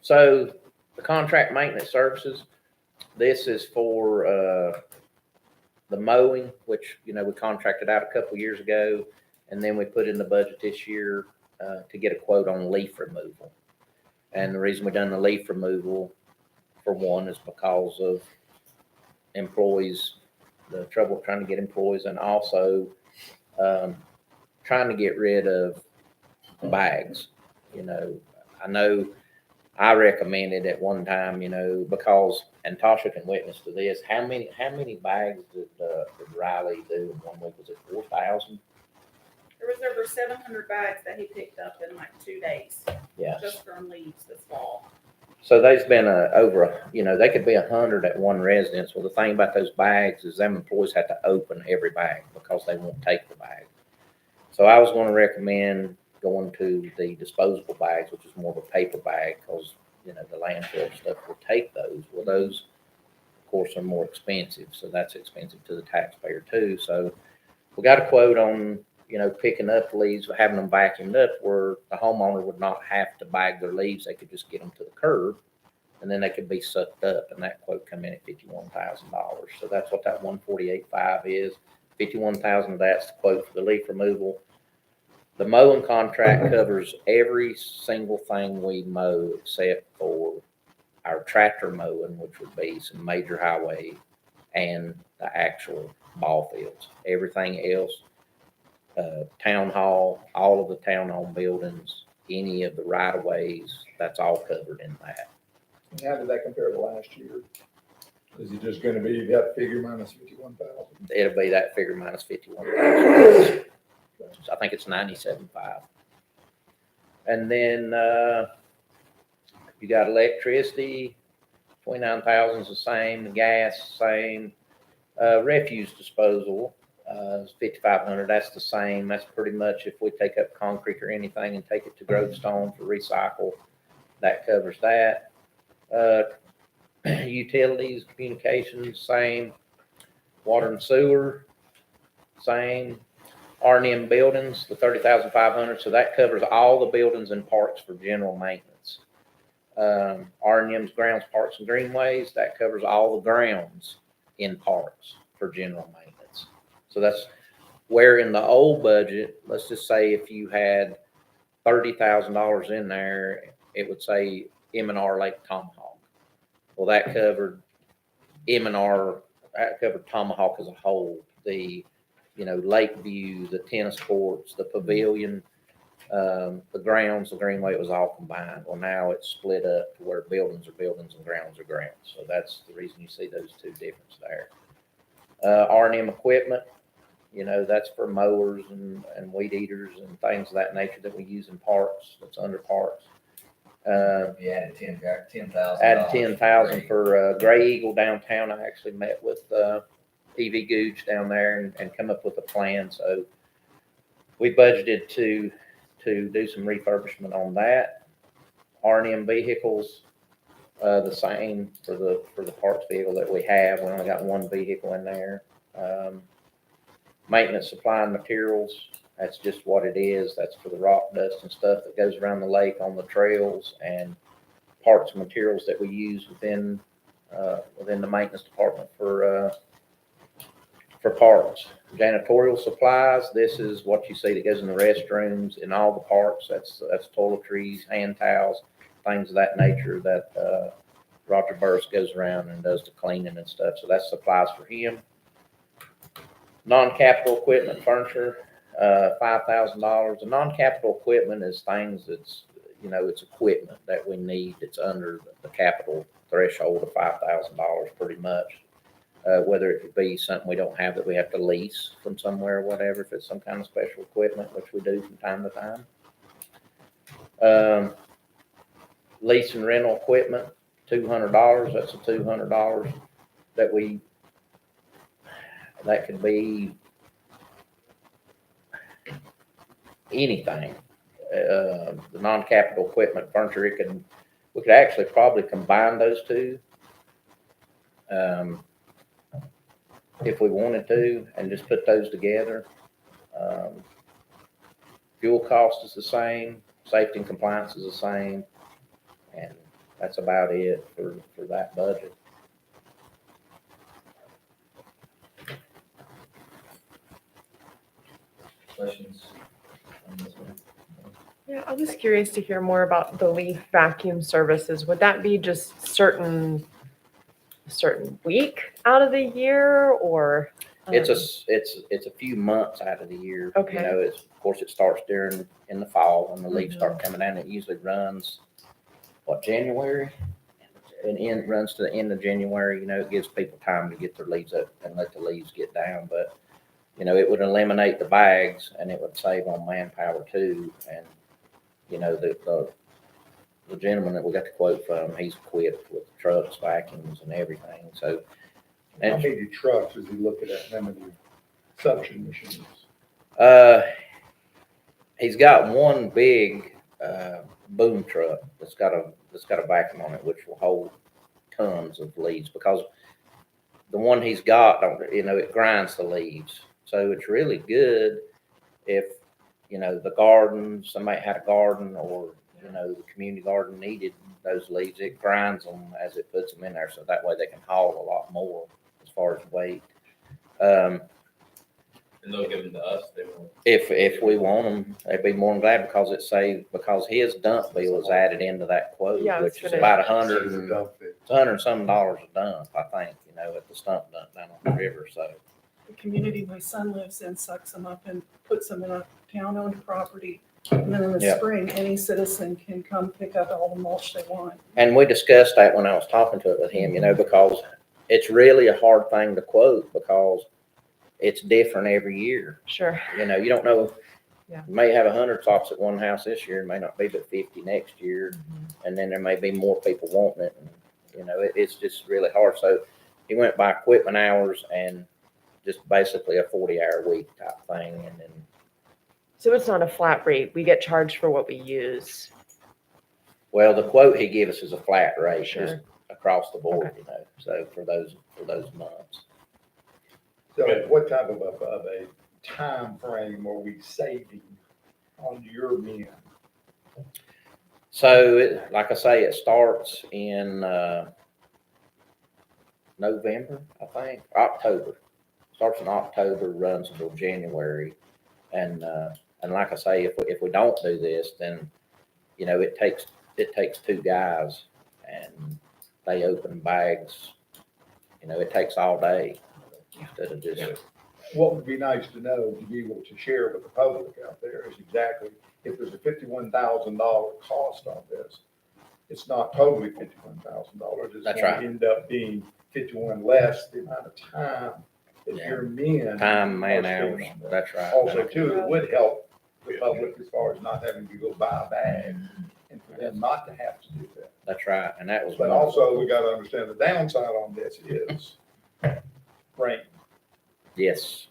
Speaker 3: So the contract maintenance services, this is for the mowing, which, we contracted out a couple years ago, and then we put in the budget this year to get a quote on leaf removal. And the reason we done the leaf removal, for one, is because of employees, the trouble of trying to get employees, and also trying to get rid of bags. I know I recommended at one time, because, and Tasha can witness to this, how many bags did Riley do in 1 week? Was it 4,000?
Speaker 9: There was over 700 bags that he picked up in like 2 days,
Speaker 3: Yes.
Speaker 9: just from leaves this fall.
Speaker 3: So there's been they could be 100 at one residence. Well, the thing about those bags is them employees have to open every bag because they won't take the bag. So I was going to recommend going to the disposable bags, which is more of a paper bag, because, the landfill stuff will take those. Well, those, of course, are more expensive. So that's expensive to the taxpayer too. So we got a quote on, picking up leaves, having them vacuumed up where the homeowner would not have to bag their leaves. They could just get them to the curb and then they could be sucked up. And that quote come in at $51,000. So that's what that 148.5 is. 51,000 of that's the quote for the leaf removal. The mowing contract covers every single thing we mow except for our tractor mowing, which would be some major highway and the actual ball fields. Everything else, town hall, all of the town hall buildings, any of the right of ways, that's all covered in that.
Speaker 1: And how did that compare to last year? Is it just gonna be that figure minus 51,000?
Speaker 3: It'll be that figure minus 51,000. I think it's 97.5. And then you got electricity, 29,000 is the same. The gas, same. Refuse disposal is 5,500. That's the same. That's pretty much if we take up concrete or anything and take it to Grovestone for recycle, that covers that. Utilities, communications, same. Water and sewer, same. R&M buildings, the 30,500. So that covers all the buildings and parks for general maintenance. R&M's grounds, parks, and greenways, that covers all the grounds in parks for general maintenance. So that's where in the old budget, let's just say if you had $30,000 in there, it would say M&R Lake Tomahawk. Well, that covered M&R, that covered Tomahawk as a whole. The Lakeview, the tennis courts, the pavilion, the grounds, the greenway, it was all combined. Well, now it's split up to where buildings are buildings and grounds are grounds. So that's the reason you see those two differences there. R&M equipment, that's for mowers and weed eaters and things of that nature that we use in parks. That's under parks.
Speaker 2: You added 10,000.
Speaker 3: Added 10,000 for Gray Eagle downtown. I actually met with EV Gooch down there and come up with a plan. So we budgeted to do some refurbishment on that. R&M vehicles, the same for the parts vehicle that we have. We only got one vehicle in there. Maintenance, supply, and materials, that's just what it is. That's for the rock dust and stuff that goes around the lake on the trails, and parts and materials that we use within the maintenance department for parts. Janitorial supplies, this is what you see that goes in the restrooms, in all the parks. That's toiletries, hand towels, things of that nature that Roger Burris goes around and does the cleaning and stuff. So that's supplies for him. Non-capital equipment, furniture, $5,000. The non-capital equipment is things that's, it's equipment that we need that's under the capital threshold of $5,000 pretty much. Whether it could be something we don't have that we have to lease from somewhere or whatever, if it's some kind of special equipment, which we do from time to time. Lease and rental equipment, $200. That's a $200 that could be anything. The non-capital equipment, furniture, we could actually probably combine those two. If we wanted to, and just put those together. Fuel cost is the same, safety and compliance is the same, and that's about it for that budget.
Speaker 2: Questions on this one?
Speaker 7: Yeah, I was curious to hear more about the leaf vacuum services. Would that be just certain week out of the year, or?
Speaker 3: It's a few months out of the year.
Speaker 7: Okay.
Speaker 3: Of course, it starts in the fall when the leaves
Speaker 7: Mhm.
Speaker 3: start coming down. It usually runs, January? And runs to the end of January. It gives people time to get their leaves up and let the leaves get down. But, it would eliminate the bags and it would save on manpower too. And, the gentleman that we got the quote from, he's equipped with trucks, vacuums, and everything. So,
Speaker 1: How many trucks is he looking at? How many suction machines?
Speaker 3: He's got one big boom truck that's got a vacuum on it, which will hold tons of leaves, because the one he's got, it grinds the leaves. So it's really good if, the garden, somebody had a garden, or, the community garden needed those leaves. It grinds them as it puts them in there. So that way they can haul a lot more as far as weight.
Speaker 5: And they'll give them to us, they won't.
Speaker 3: If we want them, they'd be more than glad, because his dump bill is added into that quote,
Speaker 7: Yeah, I was
Speaker 3: which is
Speaker 7: gonna-
Speaker 3: about
Speaker 6: It's a
Speaker 3: $100
Speaker 6: dump fee.
Speaker 3: and some dollars a dump, I think, at the stump dump down on the river. So
Speaker 8: The community my son lives in sucks them up and puts them in a town-owned property. And then in the
Speaker 3: Yeah.
Speaker 8: spring, any citizen can come pick up all the mulch they want.
Speaker 3: And we discussed that when I was talking to it with him, because it's really a hard thing to quote, because it's different every year.
Speaker 7: Sure.
Speaker 3: You don't know.
Speaker 7: Yeah.
Speaker 3: You may have 100 tops at one house this year, may not be but 50 next year. And then there may be more people wanting it. And, it's just really hard. So he went by equipment hours and just basically a 40-hour week type thing. And then,
Speaker 7: So it's not a flat rate. We get charged for what we use.
Speaker 3: well, the quote he gave us is a flat rate, just
Speaker 7: Sure.
Speaker 3: across the board,
Speaker 7: Okay.
Speaker 3: So for those months.
Speaker 1: So what type of a time frame are we saving on your men?
Speaker 3: So, like I say, it starts in November, I think, October. Starts in October, runs until January, and like I say, if we don't do this, then it takes two guys, and they open bags. It takes all day instead of just.
Speaker 1: What would be nice to know, to be able to share with the public out there, is exactly, if there's a $51,000 cost on this, it's not totally $51,000. It's
Speaker 3: That's
Speaker 1: going to
Speaker 3: right.
Speaker 1: end up being 51 less the amount of time that
Speaker 3: Yeah.
Speaker 1: your men.
Speaker 3: Time, man,
Speaker 1: are
Speaker 3: hours.
Speaker 1: spending on that.
Speaker 3: That's right.
Speaker 1: Also, too, it would help the public as far as not having to go buy a bag, and for them not to have to do that.
Speaker 3: That's right, and that was.
Speaker 1: But also, we got to understand the downside on this is rain.
Speaker 2: Yes,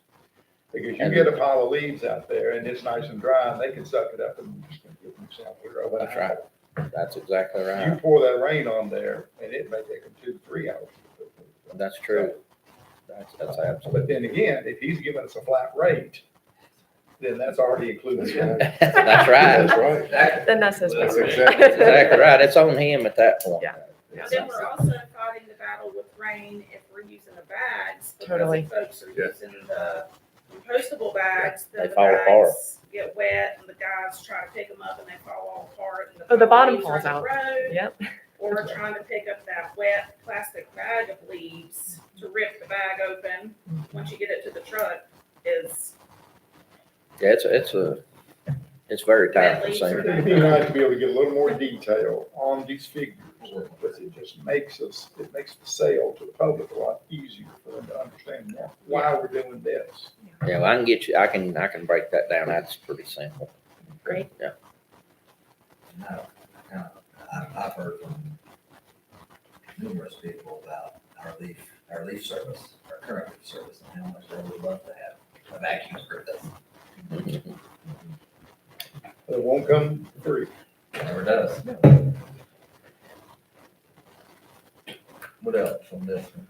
Speaker 1: Because you get a pile of leaves out there and it's nice and dry and they can suck it up and just gonna give themselves a rub.
Speaker 2: that's right. That's exactly
Speaker 1: You
Speaker 2: right.
Speaker 1: pour that rain on there and it may take them 2 to 3 hours.
Speaker 2: That's true. That's absolutely.
Speaker 1: But then again, if he's giving us a flat rate, then that's already included.
Speaker 2: That's right.
Speaker 6: That's right.
Speaker 5: Exactly.
Speaker 7: Then that's his
Speaker 6: That's
Speaker 7: business.
Speaker 6: exactly-
Speaker 2: Exactly right. It's on him at that point.
Speaker 7: Yeah.
Speaker 9: Then we're also fighting the battle with rain if we're using the bags. Because
Speaker 7: Totally.
Speaker 9: if folks are
Speaker 6: Yeah.
Speaker 9: using the compostable bags,
Speaker 2: They
Speaker 9: then the
Speaker 2: fall apart.
Speaker 9: bags get wet and the guys try to pick them up and they fall all apart. And
Speaker 7: Oh, the bottom
Speaker 9: leaves are in
Speaker 7: falls
Speaker 9: the
Speaker 7: out.
Speaker 9: road.
Speaker 7: Yep.
Speaker 9: Or trying to pick up that wet plastic bag of leaves to rip the bag open, once you get it to the truck, is,
Speaker 2: Yeah, it's very time consuming.
Speaker 1: It'd be nice to be able to get a little more detail on these figures, because it just makes it makes the sale to the public a lot easier for them to understand why we're doing this.
Speaker 2: Yeah, well, I can get you, I can break that down. That's pretty simple.
Speaker 7: Great.
Speaker 2: Yeah.
Speaker 10: No, I've heard from numerous people about our leaf service, our current leaf service, and how much they would love to have a vacuum for this.
Speaker 1: It won't come free.
Speaker 10: Never does. What else from this one?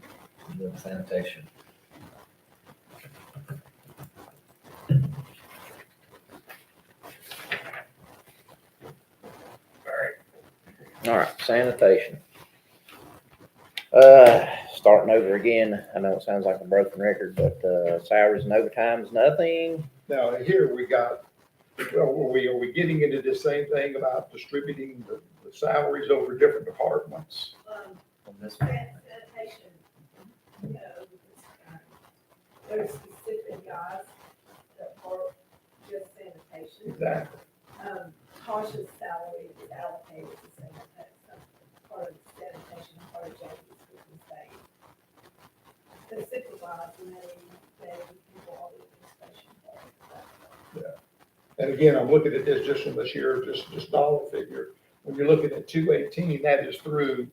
Speaker 10: The sanitation.
Speaker 2: All right, sanitation. Starting over again. I know it sounds like a broken record, but, salaries and overtime's nothing.
Speaker 1: Now, here we got, well, are we getting into the same thing about distributing the salaries over different departments?
Speaker 10: From this one.
Speaker 4: Sanitation, you know, there's specific guys that work just sanitation.
Speaker 1: Exactly.
Speaker 4: Tasha's salary is allocated to sanitation, part of sanitation, part of James, which is they. The supervisor, they people all the inspection.
Speaker 1: And again, I'm looking at this just from this year, just dollar figure. When you're looking at 218, that is through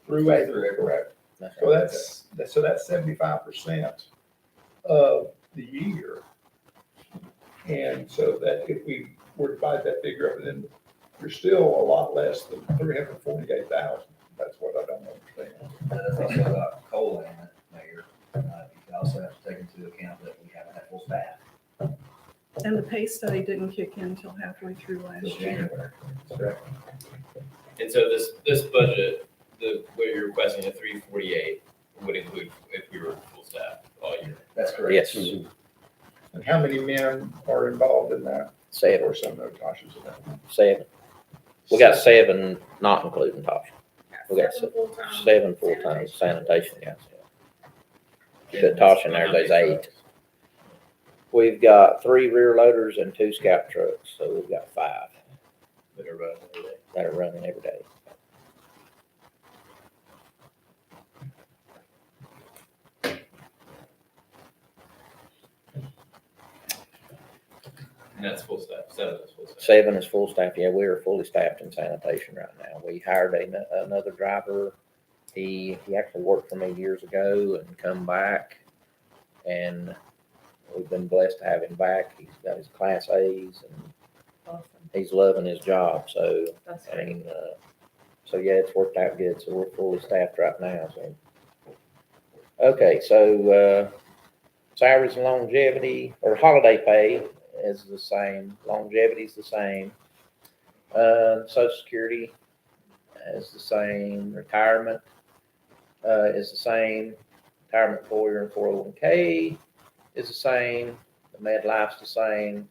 Speaker 1: April, correct? So that's 75% of the year. And so that if we were to divide that figure up, then you're still a lot less than 348,000. That's what I don't understand.
Speaker 10: There's also got COLA in it, Mayor. You also have to take into account that we haven't had full staff
Speaker 8: And the pay study didn't kick in until halfway through
Speaker 10: till
Speaker 8: last year.
Speaker 10: January.
Speaker 5: And so this budget, what you're requesting, the 348, would include if we were full staff all year.
Speaker 10: That's correct.
Speaker 2: Yes,
Speaker 1: And how many men are involved in that? Of
Speaker 2: 7,
Speaker 1: course, I know Tasha's in that.
Speaker 2: 7. We got 7, not including Tasha. We got
Speaker 9: 7 full-time.
Speaker 2: 7 full-time sanitation guys. But Tasha in there, there's 8. We've got 3 rear loaders and 2 scout trucks, so we've got 5
Speaker 5: That are running every day.
Speaker 2: that are running every day.
Speaker 5: And that's full staff, 7 is full staff.
Speaker 2: 7 is full staff. Yeah, we are fully staffed in sanitation right now. We hired another driver. He actually worked for me years ago and come back, and we've been blessed to have him back. He's got his Class A's, and
Speaker 7: Awesome.
Speaker 2: he's loving his job. So,
Speaker 7: That's
Speaker 2: I
Speaker 7: great.
Speaker 2: mean, so yeah, it's worked out good. So we're fully staffed right now. So, okay, so salaries and longevity or holiday pay is the same. Longevity is the same. Social Security is the same. Retirement is the same. Retirement employer and 401k is the same. The med life's the same.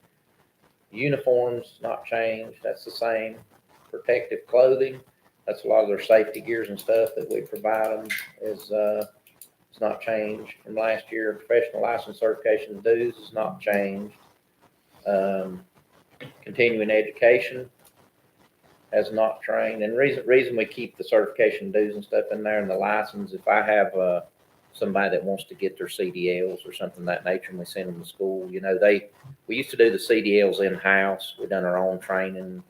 Speaker 2: Uniforms not changed. That's the same. Protective clothing. That's a lot of their safety gears and stuff that we provide them is it's not changed from last year. Professional license certification dues is not changed. Continuing education has not trained. And reason we keep the certification dues and stuff in there and the license, if I have somebody that wants to get their CDLs or something of that nature and we send them to school, you know, we used to do the CDLs in-house. We done our own training.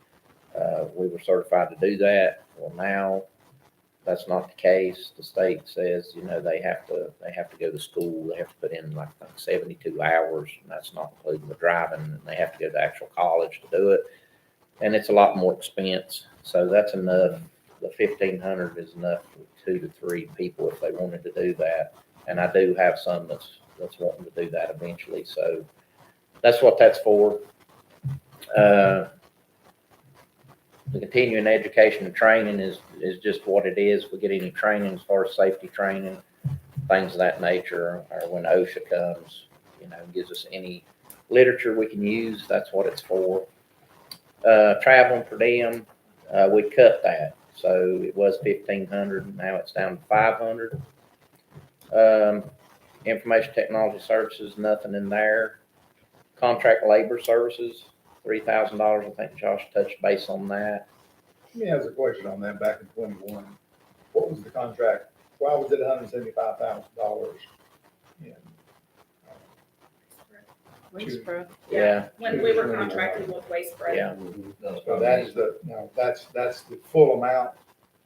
Speaker 2: We were certified to do that. Well, now
Speaker 3: that's not the case. The state says, you know, they have to go to school. They have to put in like 72 hours, and that's not including the driving. And they have to go to actual college to do it. And it's a lot more expense. So that's enough. The 1,500 is enough for 2 to 3 people if they wanted to do that. And I do have some that's wanting to do that eventually. So that's what that's for. The continuing education and training is just what it is. If we get any training as far as safety training, things of that nature, or when OSHA comes, you know, gives us any literature we can use, that's what it's for. Travel and per diem, we cut that. So it was 1,500, now it's down to 500. Information technology services, nothing in there. Contract labor services, $3,000. I think Josh touched base on that.
Speaker 1: Let me ask a question on that back in 21. What was the contract? Why was it $175,000?
Speaker 8: Waste breath.
Speaker 3: Yeah.
Speaker 9: When we were contracted with Waste Pro.
Speaker 3: Yeah.
Speaker 1: So that is that's the full amount.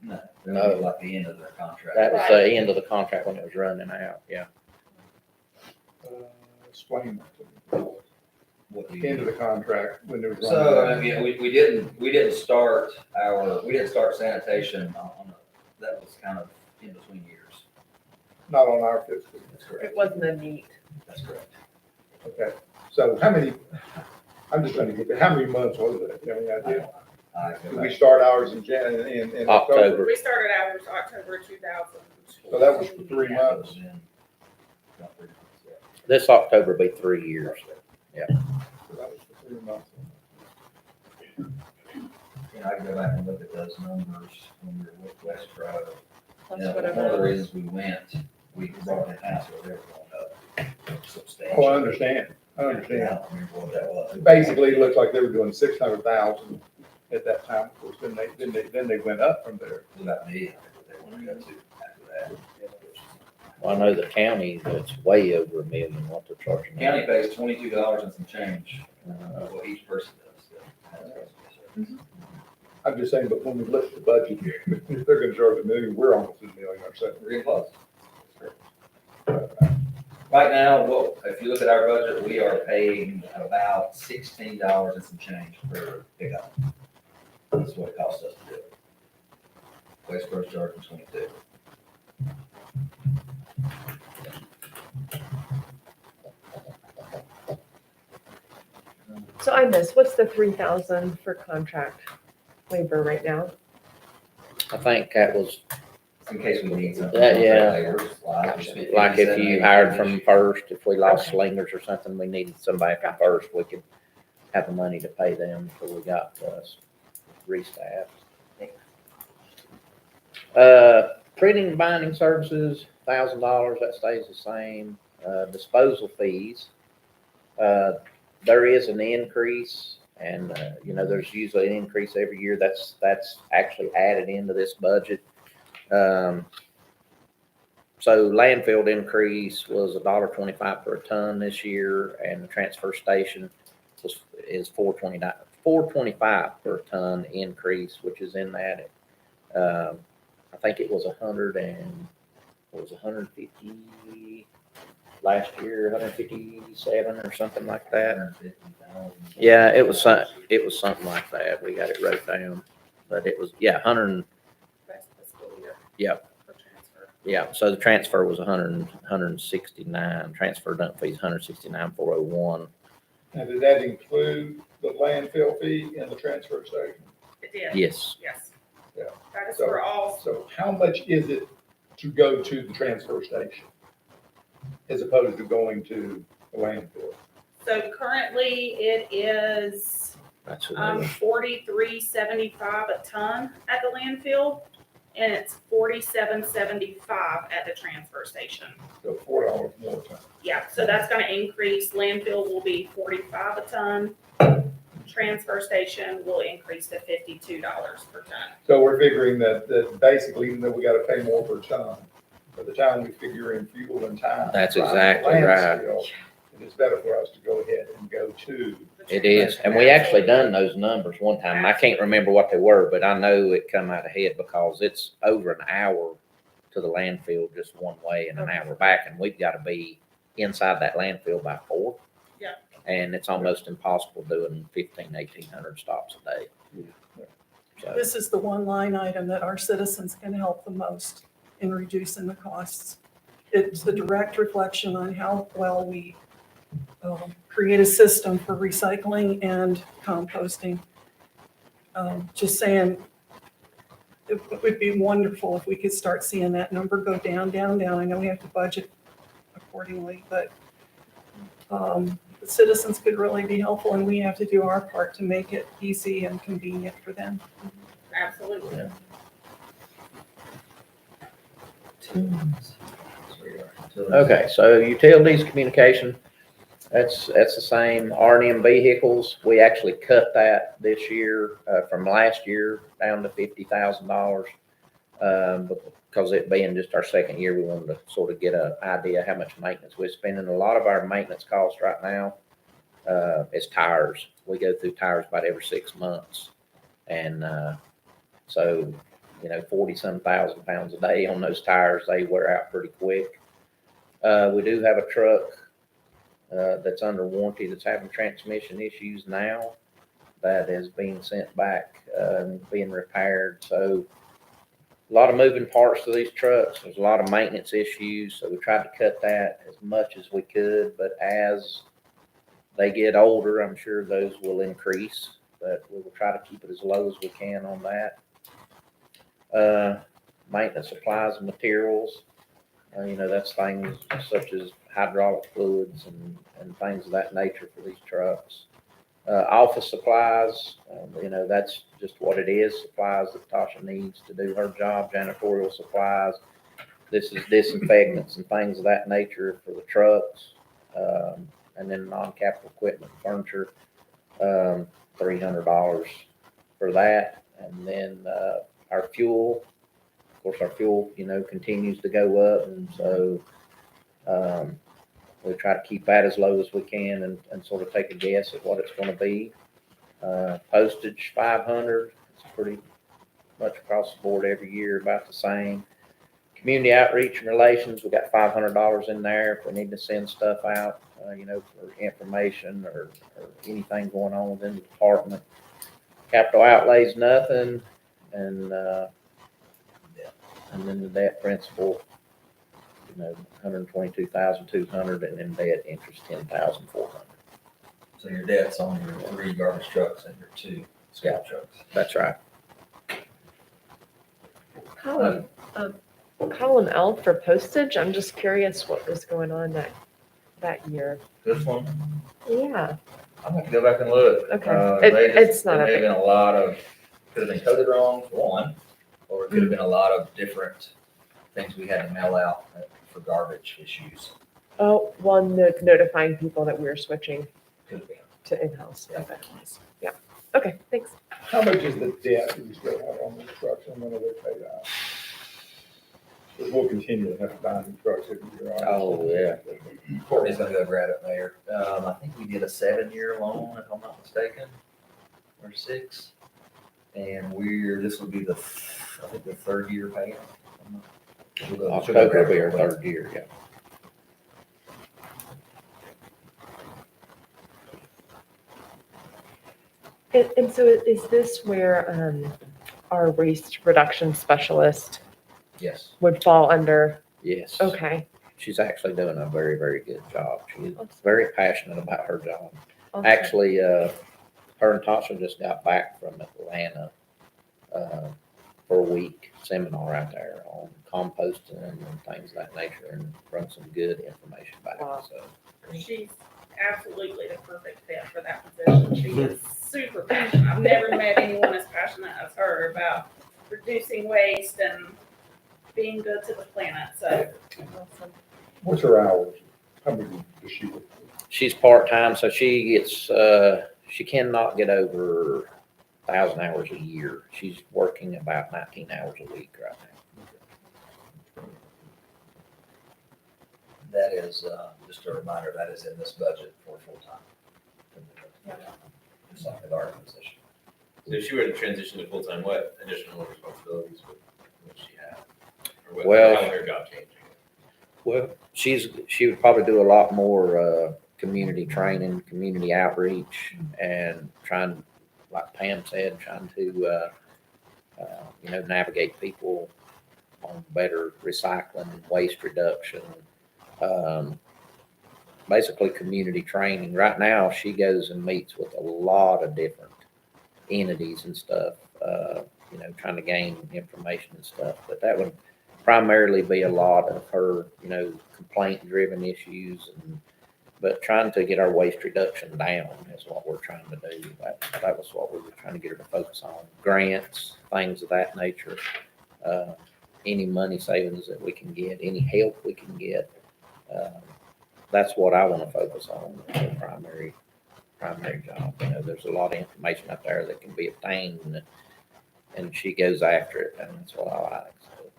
Speaker 10: No, that was like the end of their contract.
Speaker 3: That was the end of the contract when it was running out. Yeah.
Speaker 1: Explain that to me.
Speaker 10: What do
Speaker 1: End of
Speaker 10: you?
Speaker 1: the contract when there was.
Speaker 10: So, I mean, we didn't start sanitation on, that was kind of in between years.
Speaker 1: Not on our fiscal.
Speaker 10: That's
Speaker 7: It
Speaker 10: correct.
Speaker 7: wasn't a need.
Speaker 10: That's correct.
Speaker 1: Okay, so how many, I'm just trying to get, how many months was it? You have any idea? Did we start ours in in October?
Speaker 3: October.
Speaker 9: We started ours October 2000.
Speaker 1: So that was for 3 months.
Speaker 3: This October will be 3 years.
Speaker 1: So that was for 3 months.
Speaker 10: I can go back and look at those numbers when we were with West Pro.
Speaker 7: Plus
Speaker 10: Yeah,
Speaker 7: whatever.
Speaker 10: one of the reasons we went, we brought in house where they were going up substantially.
Speaker 1: Oh, I understand. I
Speaker 10: I
Speaker 1: understand.
Speaker 10: don't remember what that was.
Speaker 1: Basically, it looks like they were doing 600,000 at that time. Of course, then they went up from there.
Speaker 10: It was about me, they wanted to go to after that.
Speaker 3: Well, I know the county, it's way over $1 million what they're charging.
Speaker 10: County pays $22 and some change, what each person does.
Speaker 1: I'm just saying, but when we look at the budget, if they're gonna charge $1 million, we're almost at $1 million ourselves.
Speaker 10: We're getting close. Right now, well, if you look at our budget, we are paying about $16 and some change per pickup. That's what it costs us to do it. West Coast charging 22.
Speaker 7: So I missed, what's the 3,000 for contract labor right now?
Speaker 3: I think that was
Speaker 10: In case we need something.
Speaker 3: Yeah. like if you hired from
Speaker 10: $57.
Speaker 3: First, if we lost
Speaker 7: Okay.
Speaker 3: slingers or something, we needed somebody from First, we could have the money to pay them until we got restaffed. Printing and binding services, $1,000, that stays the same. Disposal fees, there is an increase, and, you know, there's usually an increase every year. That's actually added into this budget. So landfill increase was $1.25 per ton this year, and the transfer station is $4.25 per ton increase, which is in that. I think it was 150 last year, 157 or something like that. Yeah, it was something like that. We got it wrote down, but it was, 100.
Speaker 9: That's the school year.
Speaker 3: Yeah.
Speaker 9: For transfer.
Speaker 3: Yeah, so the transfer was 169, transfer dump fees 169,401.
Speaker 1: Now, did that include the landfill fee and the transfer station?
Speaker 9: It did.
Speaker 3: Yes,
Speaker 9: Yes.
Speaker 1: Yeah.
Speaker 9: That is
Speaker 1: So-
Speaker 9: for all.
Speaker 1: So how much is it to go to the transfer station as opposed to going to the landfill?
Speaker 9: So currently it is,
Speaker 3: that's what it was.
Speaker 9: $43.75 a ton at the landfill, and it's $47.75 at the transfer station.
Speaker 1: So $4 more a ton.
Speaker 9: Yeah, so that's gonna increase. Landfill will be 45 a ton. Transfer station will increase to $52 per ton.
Speaker 1: So we're figuring that basically, even though we gotta pay more per ton, by the time we figure in fuel and time.
Speaker 3: That's
Speaker 1: driving the
Speaker 3: exactly right.
Speaker 1: landfill, it is better for us to go ahead and go to.
Speaker 3: It is, and we actually done those numbers one time, and I can't remember what they were, but I know it come out ahead because it's over an hour to the landfill just one way and an hour back, and we've gotta be inside that landfill by 4.
Speaker 9: Yeah.
Speaker 3: And it's almost impossible doing 1,800 stops a day. So,
Speaker 8: This is the one line item that our citizens can help the most in reducing the costs. It's a direct reflection on how well we create a system for recycling and composting. Just saying, it would be wonderful if we could start seeing that number go down, down, down. I know we have to budget accordingly, but the citizens could really be helpful, and we have to do our part to make it easy and convenient for them.
Speaker 9: Absolutely.
Speaker 3: Yeah. okay, so utilities, communication, that's the same. R&M vehicles, we actually cut that this year, from last year down to $50,000. Because it being just our second year, we wanted to sort of get an idea how much maintenance we're spending. A lot of our maintenance costs right now is tires. We go through tires about every 6 months. And so, 40-some thousand pounds a day on those tires, they wear out pretty quick. We do have a truck that's under warranty that's having transmission issues now that is being sent back and being repaired. So a lot of moving parts to these trucks. There's a lot of maintenance issues. So we tried to cut that as much as we could, but as they get older, I'm sure those will increase, but we will try to keep it as low as we can on that. Maintenance supplies and materials. That's things such as hydraulic fluids and things of that nature for these trucks. Office supplies, that's just what it is, supplies that Tasha needs to do her job, janitorial supplies. This is disinfectants and things of that nature for the trucks. And then non-capital equipment, furniture, $300 for that. And then our fuel, of course, our fuel, continues to go up. And so we try to keep that as low as we can and sort of take a guess at what it's going to be. Postage, $500. It's pretty much across the board every year, about the same. Community outreach and relations, we got $500 in there if we need to send stuff out, for information or anything going on within the department. Capital outlays, nothing. And then the debt principal, $122,200, and then debt interest $10,400.
Speaker 10: So your debt's on your 3 garbage trucks and your 2 scout trucks.
Speaker 3: That's right.
Speaker 7: Column L for postage, I'm just curious what was going on that year.
Speaker 10: This one,
Speaker 7: Yeah,
Speaker 10: I'm gonna have to go back and look.
Speaker 7: Okay. It's not
Speaker 10: There
Speaker 7: a
Speaker 10: may have
Speaker 7: big-
Speaker 10: been a lot of, could have been coded wrong, for one, or it could have been a lot of different things we had to mail out for garbage issues.
Speaker 7: oh, one notifying people that we were switching
Speaker 10: Could have been.
Speaker 7: to in-house.
Speaker 10: Yeah.
Speaker 7: Okay. Yeah, okay, thanks.
Speaker 1: How much is the debt we still have on the trucks and when are they paid out? Because we'll continue to have to buy new trucks every year.
Speaker 3: Oh, yeah.
Speaker 10: Courtney's gonna go grab it later. I think we did a 7-year loan, if I'm not mistaken, or 6. And this will be the 3rd year payment. She'll go
Speaker 3: October
Speaker 10: grab
Speaker 3: will be our
Speaker 10: it later.
Speaker 3: 3rd year, yeah.
Speaker 7: And so is this where our waste reduction specialist
Speaker 10: Yes.
Speaker 7: would fall under?
Speaker 3: Yes.
Speaker 7: Okay.
Speaker 3: She's actually doing a very, very good job. She's very passionate about her job.
Speaker 7: awesome.
Speaker 3: Actually, her and Tasha just got back from Atlanta for a week seminar out there on composting and things of that nature, and brought some good information back.
Speaker 7: Wow.
Speaker 3: So
Speaker 9: She's absolutely the perfect fit for that position. She is super passionate. I've never met anyone as passionate as her about reducing waste and being good to the planet. So
Speaker 7: Awesome.
Speaker 1: What's her hours? How many does she work?
Speaker 3: she's part-time, so she gets, she cannot get over 1,000 hours a year. She's working about 19 hours a week right now.
Speaker 10: that is, just a reminder, that is in this budget for full-time. Just like the guard position.
Speaker 5: So if she were to transition to full-time, what additional responsibilities would she have? Or what,
Speaker 3: Well-
Speaker 5: how would her job changing?
Speaker 3: Well, she would probably do a lot more, community training, community outreach, and trying, like Pam said, trying to, navigate people on better recycling, waste reduction. Basically community training. Right now, she goes and meets with a lot of different entities and stuff, trying to gain information and stuff. But that would primarily be a lot of her, complaint-driven issues, but trying to get our waste reduction down is what we're trying to do. That was what we were trying to get her to focus on. Grants, things of that nature. Any money savings that we can get, any help we can get. That's what I want to focus on, the primary job. There's a lot of information out there that can be obtained, and she goes after it, and that's what I like. So,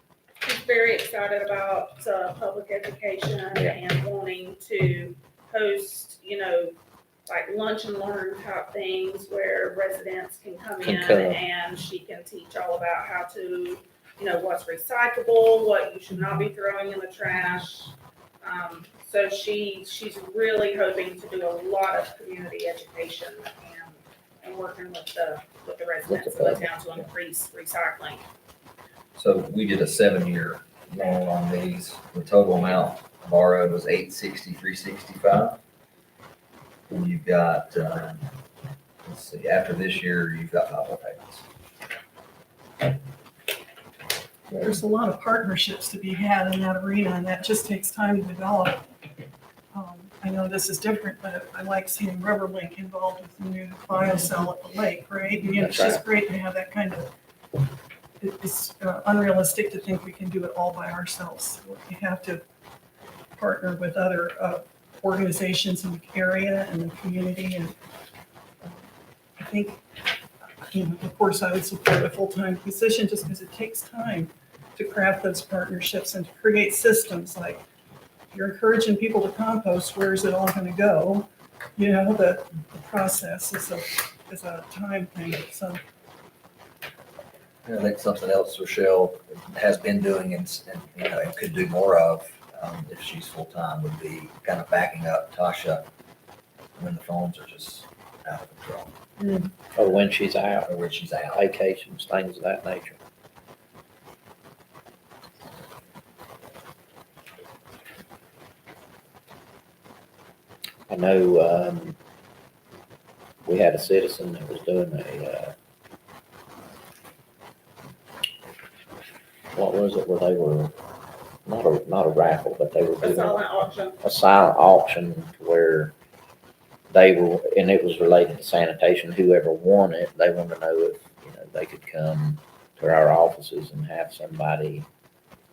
Speaker 9: She's very excited about public education and wanting to host, like lunch and learn type things where residents can come in and she can teach all about how to, what's recyclable, what you should not be throwing in the trash. So she's really hoping to do a lot of community education and working with the residents of the town to increase recycling.
Speaker 10: So we did a 7-year loan on these. The total amount borrowed was $860,365. And you've got, let's see, after this year, you've got 5 more payments.
Speaker 8: There's a lot of partnerships to be had in that arena, and that just takes time to develop. I know this is different, but I like seeing Riverlink involved with the new biocell at the lake, right? And it's just great to have that kind of, it's unrealistic to think we can do it all by ourselves. We have to partner with other organizations in the area and the community. And I think, of course, I would support a full-time position just because it takes time to craft those partnerships and to create systems. Like, you're encouraging people to compost, where is it all going to go? The process is a time thing. So
Speaker 10: I think something else Rochelle has been doing and could do more of, if she's full-time, would be kind of backing up Tasha when the phones are just out of control.
Speaker 3: or when she's out,
Speaker 10: Or when she's out.
Speaker 3: vacations, things of that nature. I know, we had a citizen that was doing what was it, where they were, not a raffle, but they were
Speaker 9: That's
Speaker 3: doing
Speaker 9: all an auction.
Speaker 3: a silent auction where they were, and it was related to sanitation. Whoever won it, they wanted to know if, they could come to our offices and have somebody,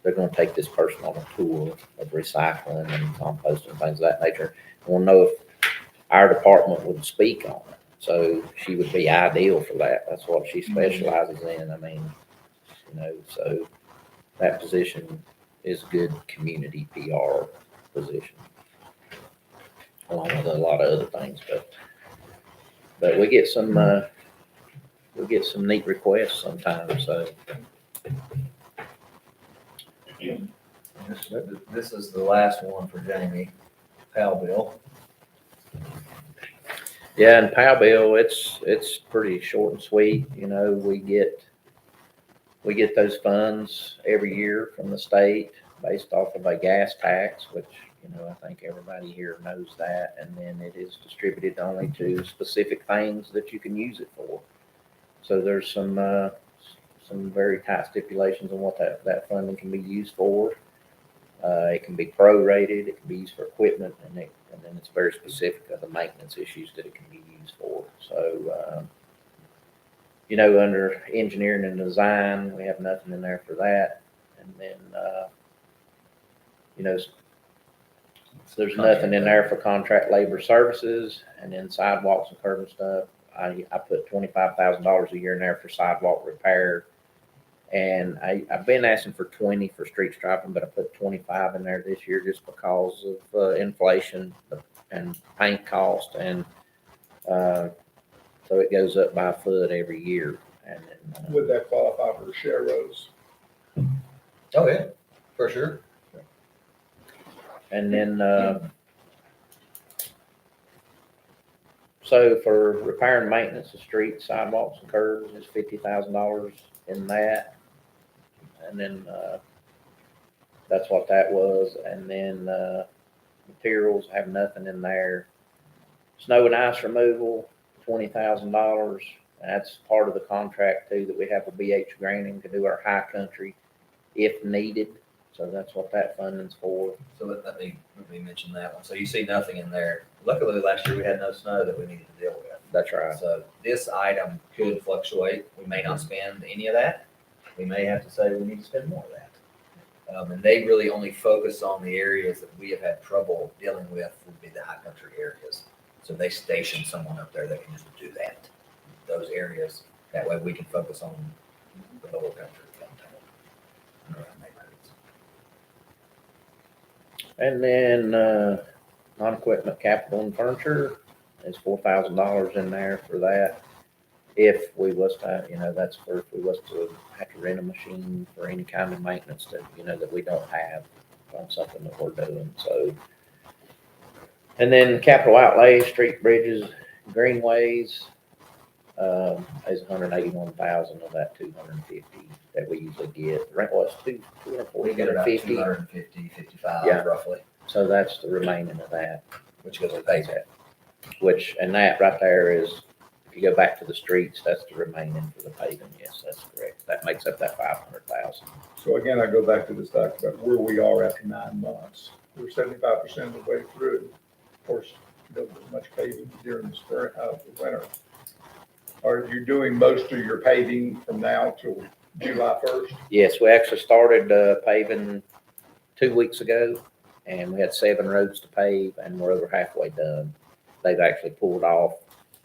Speaker 3: they're gonna take this person on a tour of recycling and composting, things of that nature. I wanna know if our department would speak on it. So she would be ideal for that. That's what she specializes in. I mean, so that position is a good community PR position, along with a lot of other things, but we get some neat requests sometimes, so.
Speaker 10: This is the last one for Jamie Powell.
Speaker 3: Yeah, and POW bill, it's pretty short and sweet, we get those funds every year from the state based off of a gas tax, which, I think everybody here knows that, and then it is distributed only to specific things that you can use it for. So there's some very tight stipulations on what that funding can be used for. It can be prorated, it can be used for equipment, and then it's very specific of the maintenance issues that it can be used for. So, under engineering and design, we have nothing in there for that. And then, so there's nothing in there for contract labor services, and then sidewalks and curb and stuff. I put $25,000 a year in there for sidewalk repair And I've been asking for 20 for street striping, but I put 25 in there this year just because of inflation and paint cost. And so it goes up by a foot every year. And then,
Speaker 1: Would that qualify for share roads?
Speaker 2: Oh, yeah, for sure.
Speaker 3: And then, so for repair and maintenance of streets, sidewalks and curbs is $50,000 in that. And then, that's what that was. And then, materials, have nothing in there. Snow and ice removal, $20,000. That's part of the contract too, that we have with BH Granting to do our high country if needed. So that's what that funding's for.
Speaker 2: So let me mention that one. So you see nothing in there. Luckily, last year we had no snow that we needed to deal with.
Speaker 3: That's right.
Speaker 2: So this item could fluctuate. We may not spend any of that. We may have to say we need to spend more of that. And they really only focus on the areas that we have had trouble dealing with, would be the high country areas. So they station someone up there that can just do that, those areas. That way we can focus on the lower country.
Speaker 3: And then, non-equipment capital and furniture is $4,000 in there for that. If we was to, that's for if we was to have to rent a machine for any kind of maintenance that, that we don't have on something that we're doing, so. And then capital outlay, street bridges, greenways, is 181,000 of that 250 that we usually get. The rent was
Speaker 2: We
Speaker 3: 240,
Speaker 2: get about
Speaker 3: 250.
Speaker 2: 250, 55
Speaker 3: Yeah.
Speaker 2: roughly,
Speaker 3: So that's the remaining of that.
Speaker 2: which goes to pay that.
Speaker 3: Which, and that right there is, if you go back to the streets, that's the remaining for the paving. Yes, that's correct. That makes up that 500,000.
Speaker 1: So again, I go back to this document, where we are after 9 months. We're 75% of the way through. Of course, you don't do much paving during the spring, the winter. Are you doing most of your paving from now till July 1st?
Speaker 3: Yes, we actually started paving 2 weeks ago, and we had 7 roads to pave, and we're over halfway done. They've actually pulled off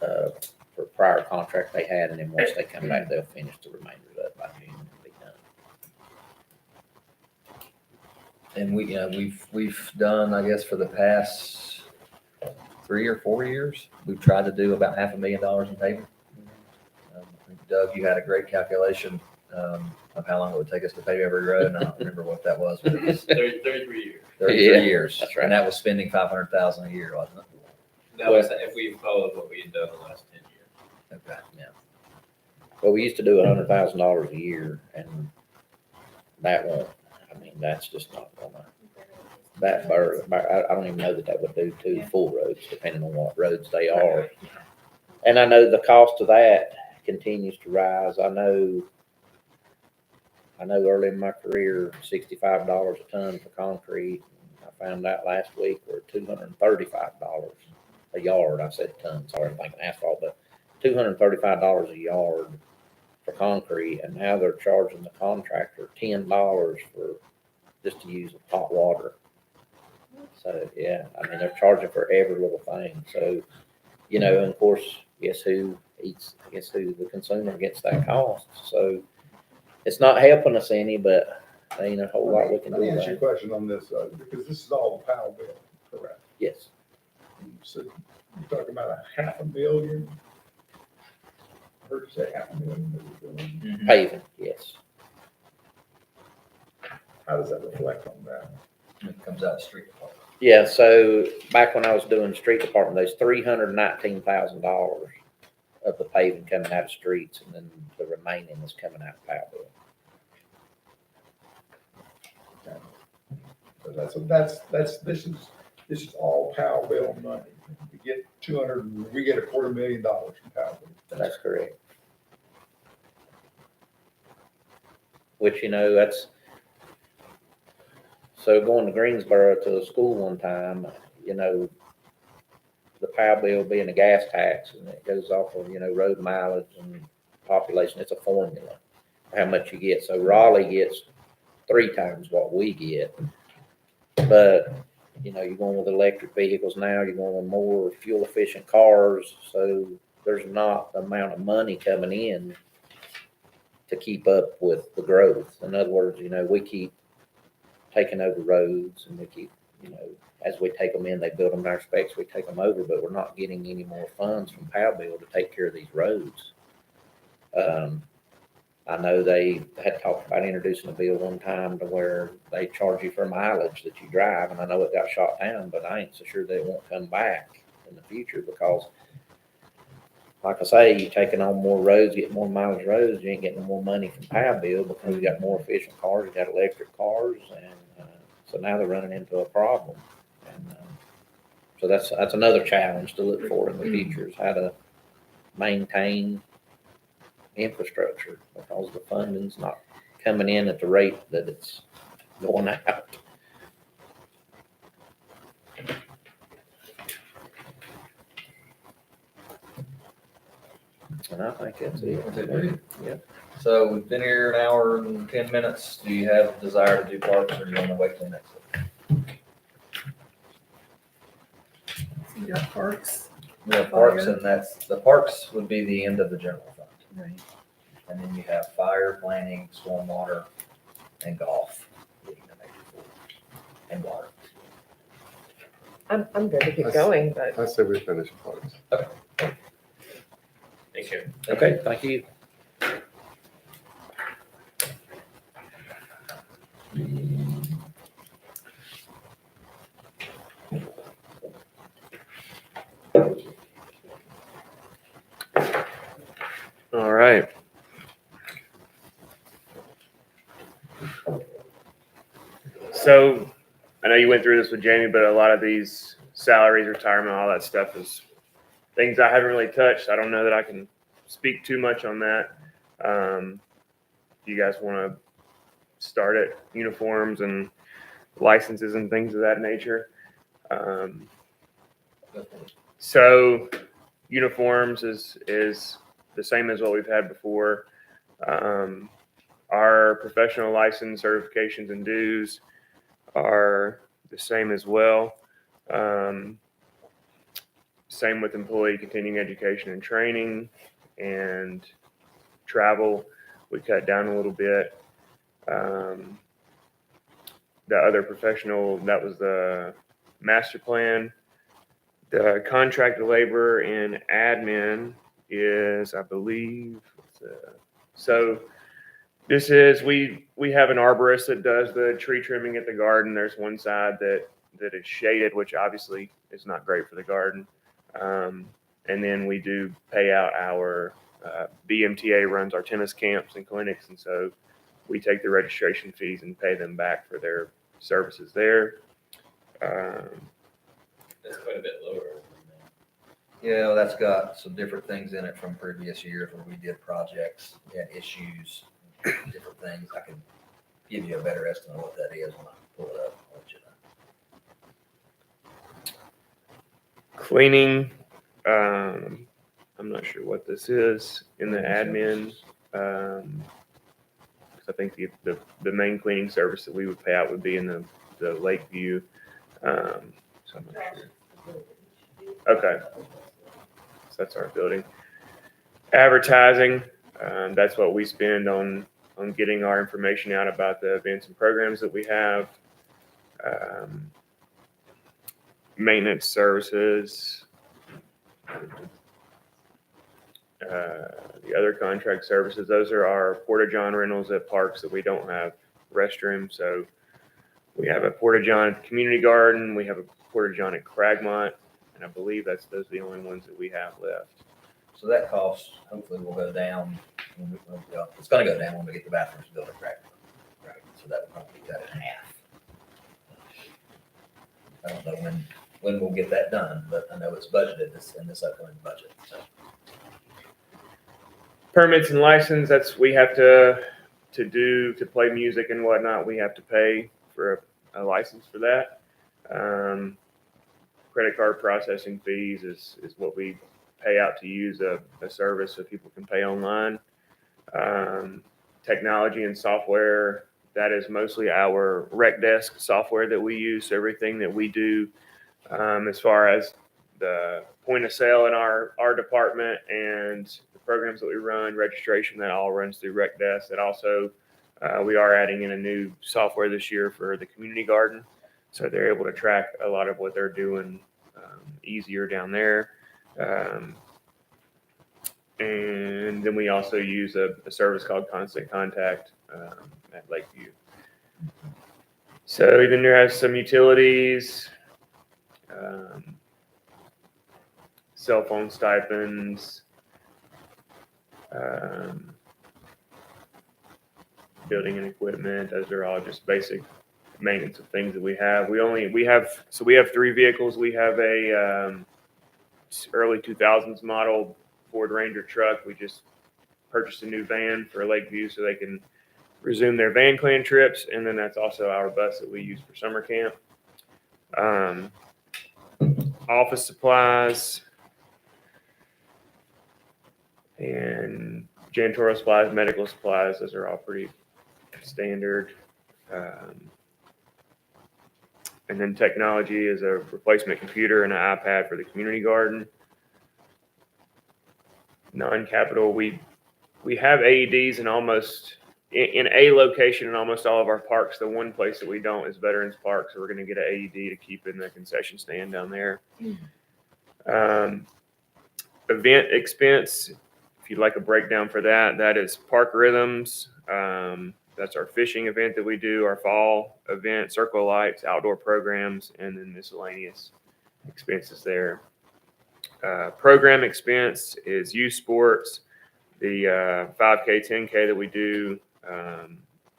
Speaker 3: for prior contract they had, and then once they come back, they'll finish the remainder of it by June and be done.
Speaker 2: And we've done, I guess, for the past 3 or 4 years, we've tried to do about $500,000 in paving. Doug, you had a great calculation of how long it would take us to pave every road, and I don't remember what that was, but it was
Speaker 5: 33 years.
Speaker 2: 33
Speaker 3: Yeah,
Speaker 2: years.
Speaker 3: that's right.
Speaker 2: And that was spending $500,000 a year, wasn't it?
Speaker 5: That was if we followed what we had done the last 10 years.
Speaker 2: Okay. Yeah.
Speaker 3: Well, we used to do $100,000 a year, and that won't, that's just not gonna, I don't even know that would do 2 full roads, depending on what roads they are. And I know the cost of that continues to rise. I know early in my career, $65 a ton for concrete. I found out last week we're $235 a yard. I said ton, sorry, I'm thinking asphalt, but $235 a yard for concrete. And now they're charging the contractor $10 for just to use hot water. So, yeah, they're charging for every little thing. So, and of course, guess who the consumer gets that cost. So it's not helping us any, but there ain't a whole lot we can
Speaker 1: Let
Speaker 3: do
Speaker 1: me
Speaker 3: about
Speaker 1: ask you a
Speaker 3: it.
Speaker 1: question on this, because this is all the Powell bill, correct?
Speaker 3: Yes.
Speaker 1: So you're talking about $500,000? I heard you say $500,000 that we're doing.
Speaker 3: Paving, yes.
Speaker 1: How does that reflect on that?
Speaker 2: It comes out of street department.
Speaker 3: Yeah, so back when I was doing street department, there's $319,000 of the paving coming out of streets, and then the remaining is coming out of Powell bill.
Speaker 1: So this is all Powell bill money. We get $250,000 from Powell bill.
Speaker 3: That's correct. Which, that's, so going to Greensboro to the school one time, the Powell bill being a gas tax, and it goes off of, road mileage and population. It's a formula for how much you get. So Raleigh gets 3 times what we get. But, you're going with electric vehicles now, you're going with more fuel efficient cars. So there's not the amount of money coming in to keep up with the growth. In other words, we keep taking over roads and we keep, as we take them in, they build them to our specs, we take them over, but we're not getting any more funds from PowBill to take care of these roads. I know they had talked about introducing a bill one time to where they charge you for mileage that you drive, and I know it got shot down, but I ain't so sure that it won't come back in the future because, like I say, you're taking on more roads, getting more mileage roads, you ain't getting more money from PowBill because you got more efficient cars, you got electric cars, and so now they're running into a problem. And so that's another challenge to look for in the future is how to maintain infrastructure because the funding's not coming in at the rate that it's going out. And I think that's it.
Speaker 2: That's it, really?
Speaker 3: Yeah.
Speaker 2: So we've been here an hour and 10 minutes. Do you have a desire to do parks or do you want to wait till next week?
Speaker 8: So you got parks.
Speaker 2: We have parks and the parks would be the end of the general fund.
Speaker 8: Right.
Speaker 2: And then you have fire, planning, stormwater, and golf. Leading the major four, and water.
Speaker 7: I'm good to keep going, but
Speaker 6: I say we finish parks.
Speaker 5: Thanks, Chair.
Speaker 3: Okay, thank you.
Speaker 11: All right. So I know you went through this with Jamie, but a lot of these salaries, retirement, all that stuff is things I haven't really touched. I don't know that I can speak too much on that. If you guys want to start at uniforms and licenses and things of that nature. So uniforms is the same as what we've had before. Our professional license certifications and dues are the same as well. Same with employee continuing education and training and travel. We cut down a little bit. The other professional, that was the master plan. The contract labor and admin is, I believe, so this is, we have an arborist that does the tree trimming at the garden. There's one side that is shaded, which obviously is not great for the garden. And then we do pay out our BMTA runs our tennis camps and clinics. And so we take the registration fees and pay them back for their services there.
Speaker 5: That's quite a bit lower.
Speaker 2: Yeah, well, that's got some different things in it from previous years where we did projects, we had issues, different things. I can give you a better estimate of what that is when I pull it up. I'll let you know.
Speaker 11: Cleaning, I'm not sure what this is in the admin. 'Cause I think the main cleaning service that we would pay out would be in the Lakeview. So I'm not sure. Okay. So that's our building. Advertising, that's what we spend on getting our information out about the events and programs that we have. Maintenance services. The other contract services, those are our Porta-John rentals at parks that we don't have restrooms. So we have a Porta-John at Community Garden. We have a Porta-John at Cragmont. And I believe those are the only ones that we have left.
Speaker 2: So that cost hopefully will go down. It's going to go down when we get the bathrooms built at Crackle. Right. So that will probably be cut in half. I don't know when we'll get that done, but I know it's budgeted in this upcoming budget. So.
Speaker 11: Permits and license, that's we have to play music and whatnot. We have to pay for a license for that. Credit card processing fees is what we pay out to use a service so people can pay online. Technology and software, that is mostly our rec desk software that we use. So everything that we do as far as the point of sale in our department and the programs that we run, registration, that all runs through Rec Desk. That also, we are adding in a new software this year for the community garden. So they're able to track a lot of what they're doing easier down there. And then we also use a service called Constant Contact at Lakeview. So then there has some utilities, cell phone stipends, building and equipment. Those are all just basic maintenance of things that we have. We have 3 vehicles. We have a early 2000s model Ford Ranger truck. We just purchased a new van for Lakeview so they can resume their van clan trips, and then that's also our bus that we use for summer camp. Office supplies and janitorial supplies, medical supplies, those are all pretty standard. And then technology is a replacement computer and an iPad for the community garden. Non-capital, we have AEDs in a location in almost all of our parks. The one place that we don't is Veterans Park, so we're going to get an AED to keep in the concession stand down there. Event expense, if you'd like a breakdown for that, that is Park Rhythms. That's our fishing event that we do, our fall event, Circle of Lights, outdoor programs, and then miscellaneous expenses there. Program expense is youth sports, the 5K, 10K that we do,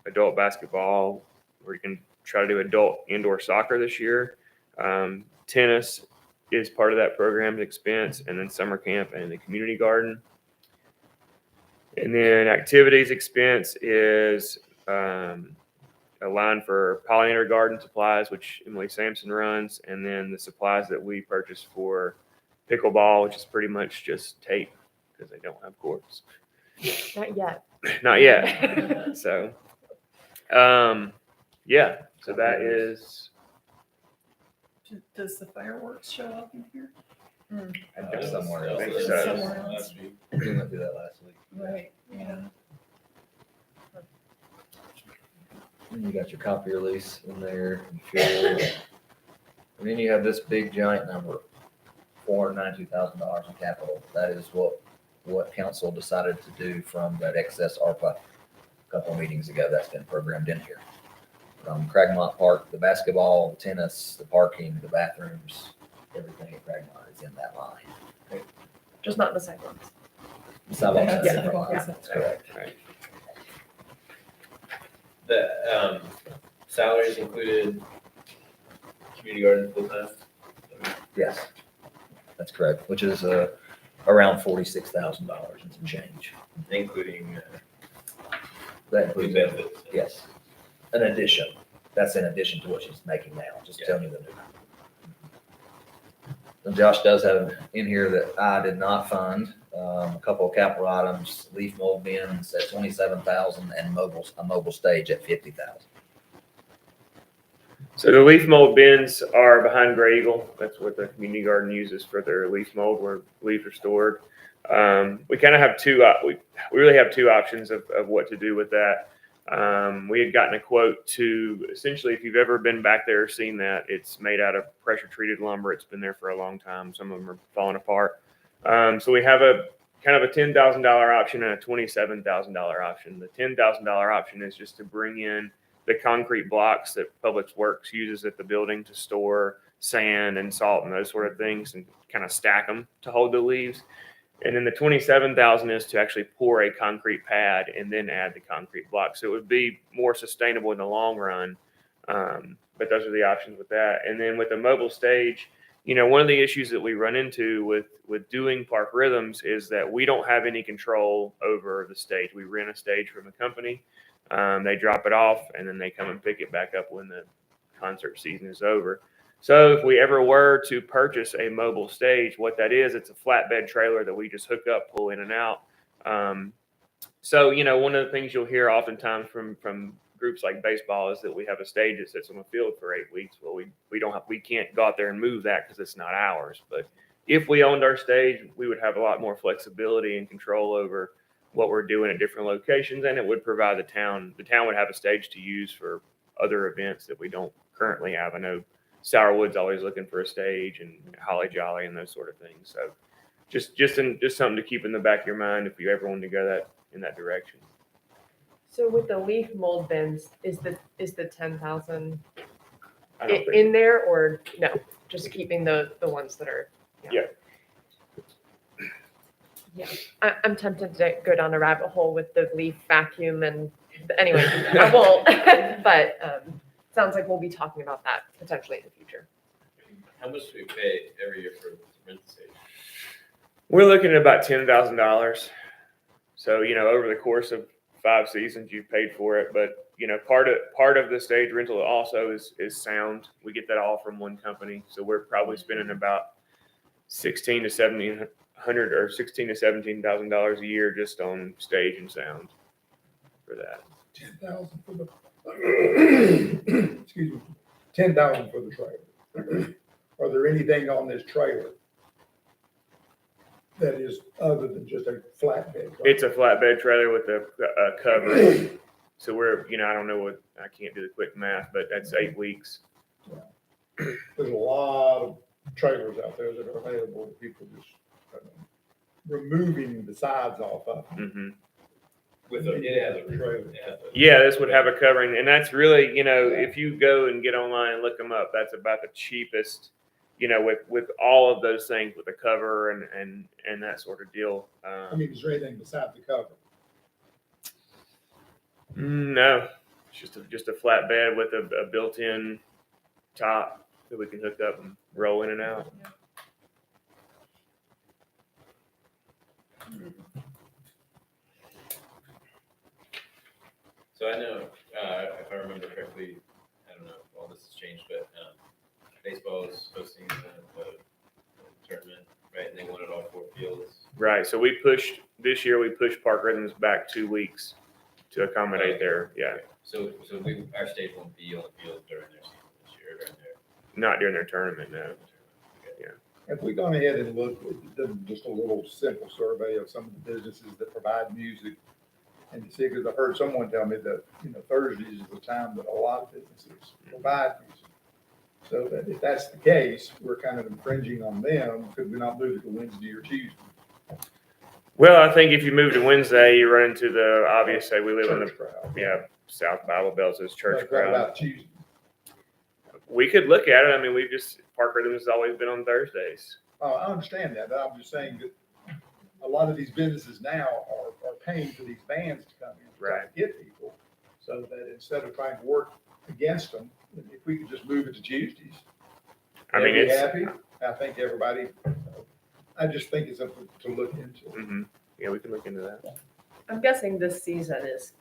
Speaker 11: adult basketball. We're going to try to do adult indoor soccer this year. Tennis is part of that program expense, and then summer camp and the community garden. And then activities expense is a line for pollinator garden supplies, which Emily Sampson runs, and then the supplies that we purchase for pickleball, which is pretty much just tape because they don't have courts.
Speaker 7: Not yet.
Speaker 11: Not yet. So, yeah. So that is.
Speaker 8: Does the fireworks show up in here?
Speaker 2: I think somewhere else.
Speaker 11: I think so.
Speaker 8: Somewhere else.
Speaker 2: We went through that last week.
Speaker 8: Right, yeah.
Speaker 2: And you got your copier lease in there. And then you have this big giant number, $492,000 in capital. That is what council decided to do from that excess ARPA a couple of meetings ago. That's been programmed in here. From Cragmont Park, the basketball, the tennis, the parking, the bathrooms, everything at Cragmont is in that line.
Speaker 7: Just not the sidewalks.
Speaker 2: The sidewalks are
Speaker 8: Yeah.
Speaker 2: different line.
Speaker 8: Yeah.
Speaker 2: That's correct.
Speaker 5: The salaries included community garden full time.
Speaker 2: Yes, that's correct, which is around $46,000 and some change.
Speaker 5: Including
Speaker 2: That
Speaker 5: the
Speaker 2: includes,
Speaker 5: benefits.
Speaker 2: yes, an addition. That's in addition to what she's making now, just telling you the new. And Josh does have in here that I did not fund, a couple of capital items, leaf mold bins at 27,000 and a mobile stage at 50,000.
Speaker 11: So the leaf mold bins are behind Gray Eagle. That's what the community garden uses for their leaf mold, where leaves are stored. We kind of have we really have 2 options of what to do with that. We had gotten a quote to essentially, if you've ever been back there or seen that, it's made out of pressure treated lumber. It's been there for a long time. Some of them are falling apart. So we have a kind of a $10,000 option and a $27,000 option. The $10,000 option is just to bring in the concrete blocks that Public Works uses at the building to store sand and salt and those sort of things, and kind of stack them to hold the leaves. And then the $27,000 is to actually pour a concrete pad and then add the concrete block. So it would be more sustainable in the long run. But those are the options with that. And then with the mobile stage, one of the issues that we run into with doing Park Rhythms is that we don't have any control over the stage. We rent a stage from a company. They drop it off and then they come and pick it back up when the concert season is over. So if we ever were to purchase a mobile stage, what that is, it's a flatbed trailer that we just hook up, pull in and out. So, one of the things you'll hear oftentimes from groups like baseball is that we have a stage that sits on the field for 8 weeks. Well, we can't go out there and move that because it's not ours. But if we owned our stage, we would have a lot more flexibility and control over what we're doing at different locations, and it would provide the town would have a stage to use for other events that we don't currently have. I know Sourwood's always looking for a stage, and Holly Jolly and those sort of things. So just something to keep in the back of your mind if you ever want to go in that direction.
Speaker 7: So with the leaf mold bins, is the 10,000
Speaker 11: I don't think
Speaker 7: in there or no? Just keeping the ones that are.
Speaker 11: Yeah.
Speaker 7: Yeah, I'm tempted to go down a rabbit hole with the leaf vacuum and anyway, I won't. But sounds like we'll be talking about that potentially in the future.
Speaker 5: How much do we pay every year for rent the stage?
Speaker 11: we're looking at about $10,000. So, over the course of 5 seasons, you've paid for it. But, part of the stage rental also is sound. We get that all from one company. So we're probably spending about $1,600 to $17,000 a year just on stage and sound for that.
Speaker 1: 10,000 for the, excuse me, 10,000 for the trailer. Are there anything on this trailer that is other than just a flatbed?
Speaker 11: It's a flatbed trailer with a cover. So we're, I don't know I can't do the quick math, but that's 8 weeks.
Speaker 1: There's a lot of trailers out there that are available. People just removing the sides off of them.
Speaker 11: Mm-hmm.
Speaker 5: It has a
Speaker 1: Trailer.
Speaker 5: it has a-
Speaker 11: Yeah, this would have a covering, and that's really, if you go and get online and look them up, that's about the cheapest, with all of those things, with the cover and that sort of deal.
Speaker 1: I mean, is there anything besides the cover?
Speaker 11: No, it's just a flat bed with a built-in top that we can hook up and roll in and out.
Speaker 5: So I know, if I remember correctly, I don't know if all this has changed, but baseball is hosting the tournament, right? And they wanted all 4 fields.
Speaker 11: Right. So this year we pushed Park Rhythms back 2 weeks to accommodate their,
Speaker 5: So our stage won't be on the field during their season this year, during their
Speaker 11: not during their tournament, no.
Speaker 1: Have we gone ahead and looked at just a little simple survey of some of the businesses that provide music? And to see, because I heard someone tell me that, Thursdays is the time that a lot of businesses provide music. So that if that's the case, we're kind of infringing on them. Could we not move it to Wednesday or Tuesday?
Speaker 11: Well, I think if you move to Wednesday, you run into the obvious, say we live in
Speaker 1: Church crowd.
Speaker 11: the, South Bible Bells is church
Speaker 1: What
Speaker 11: crowd.
Speaker 1: about Tuesday?
Speaker 11: We could look at it. I mean, Park Rhythms has always been on Thursdays.
Speaker 1: Oh, I understand that, but I'm just saying that a lot of these businesses now are paying for these bands to come in, to try to get people. So that instead of trying to work against them, if we could just move it to Tuesdays.
Speaker 11: I mean,
Speaker 1: they'd be
Speaker 11: it's,
Speaker 1: happy. I think everybody, I just think it's something to look into.
Speaker 11: mhm. Yeah, we can look into that.
Speaker 7: I'm guessing this season is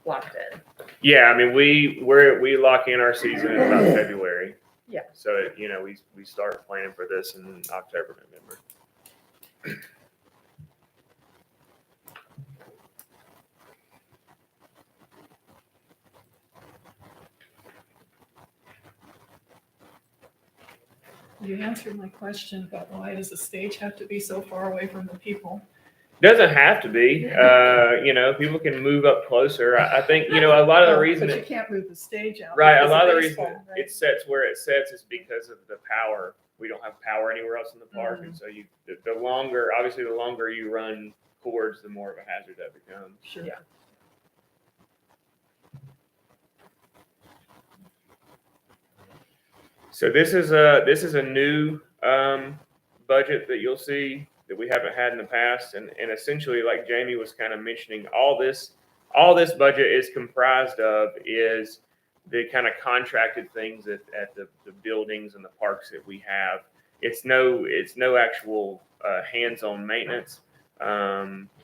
Speaker 7: locked in.
Speaker 11: Yeah, I mean, we lock in our season in about February.
Speaker 7: Yeah.
Speaker 11: So, we start planning for this in October, November.
Speaker 8: You answered my question about why does the stage have to be so far away from the people?
Speaker 11: Doesn't have to be, people can move up closer. I think, a lot of the reason.
Speaker 8: But you can't move the stage out.
Speaker 11: Right, a
Speaker 8: because
Speaker 11: lot of the reason
Speaker 8: baseball, right?
Speaker 11: it sets where it sets is because of the power. We don't have power anywhere else in the park, and so the longer you run cords, the more of a hazard that becomes.
Speaker 8: Sure.
Speaker 7: Yeah.
Speaker 11: So this is a new budget that you'll see that we haven't had in the past, and essentially, like Jamie was kind of mentioning, all this budget is comprised of is the kind of contracted things at the buildings and the parks that we have. It's no actual hands-on maintenance.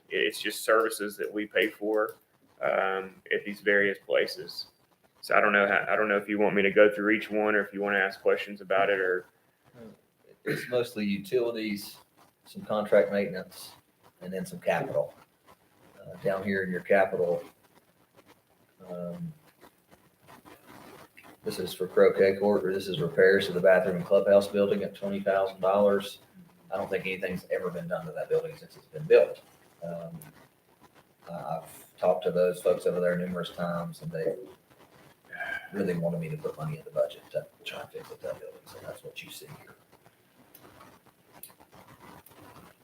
Speaker 11: It's just services that we pay for at these various places. So I don't know if you want me to go through each one or if you want to ask questions about it or.
Speaker 2: It's mostly utilities, some contract maintenance, and then some capital. Down here in your capital, this is for croquet court, or this is repairs to the bathroom and clubhouse building at $20,000. I don't think anything's ever been done to that building since it's been built. I've talked to those folks over there numerous times, and they really wanted me to put money in the budget to try and fix up that building, so that's what you see here.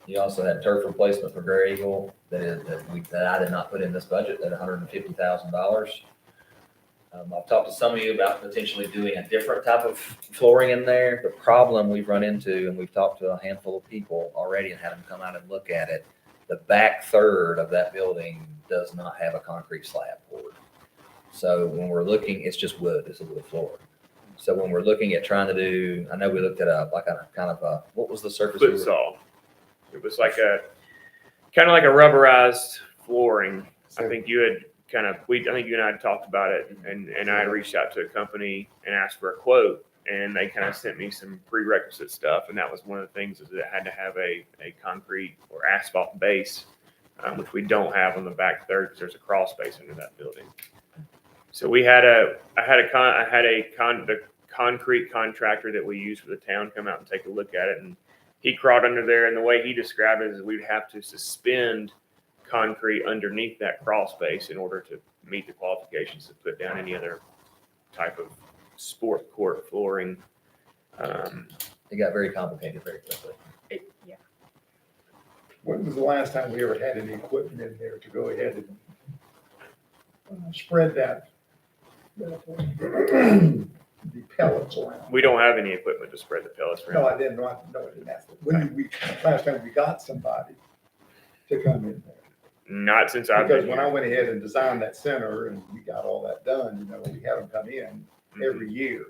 Speaker 2: You also had turf replacement for Gray Eagle that I did not put in this budget at $150,000. I've talked to some of you about potentially doing a different type of flooring in there. The problem we've run into, and we've talked to a handful of people already and had them come out and look at it, the back third of that building does not have a concrete slab poured. So when we're looking, it's just wood, it's a wood floor. So when we're looking at trying to do, I know we looked at what was the surface?
Speaker 11: Foot saw. It was like kind of like a rubberized flooring. I think you had I think you and I had talked about it, and I had reached out to a company and asked for a quote, and they kind of sent me some prerequisite stuff, and that was one of the things is that it had to have a concrete or asphalt base, which we don't have on the back third because there's a crawl space under that building. So I had the concrete contractor that we use for the town come out and take a look at it, and he crawled under there, and the way he described it is we'd have to suspend concrete underneath that crawl space in order to meet the qualifications to put down any other type of sport court flooring.
Speaker 2: It got very complicated very quickly.
Speaker 9: Yeah.
Speaker 1: When was the last time we ever had any equipment in there to go ahead and spread the pellets around?
Speaker 11: We don't have any equipment to spread the pellets
Speaker 1: No,
Speaker 11: around.
Speaker 1: I didn't ask that. When did last time we got somebody to come in there?
Speaker 11: Not since I've been
Speaker 1: Because when I
Speaker 11: here.
Speaker 1: went ahead and designed that center and we got all that done, we had them come in every year.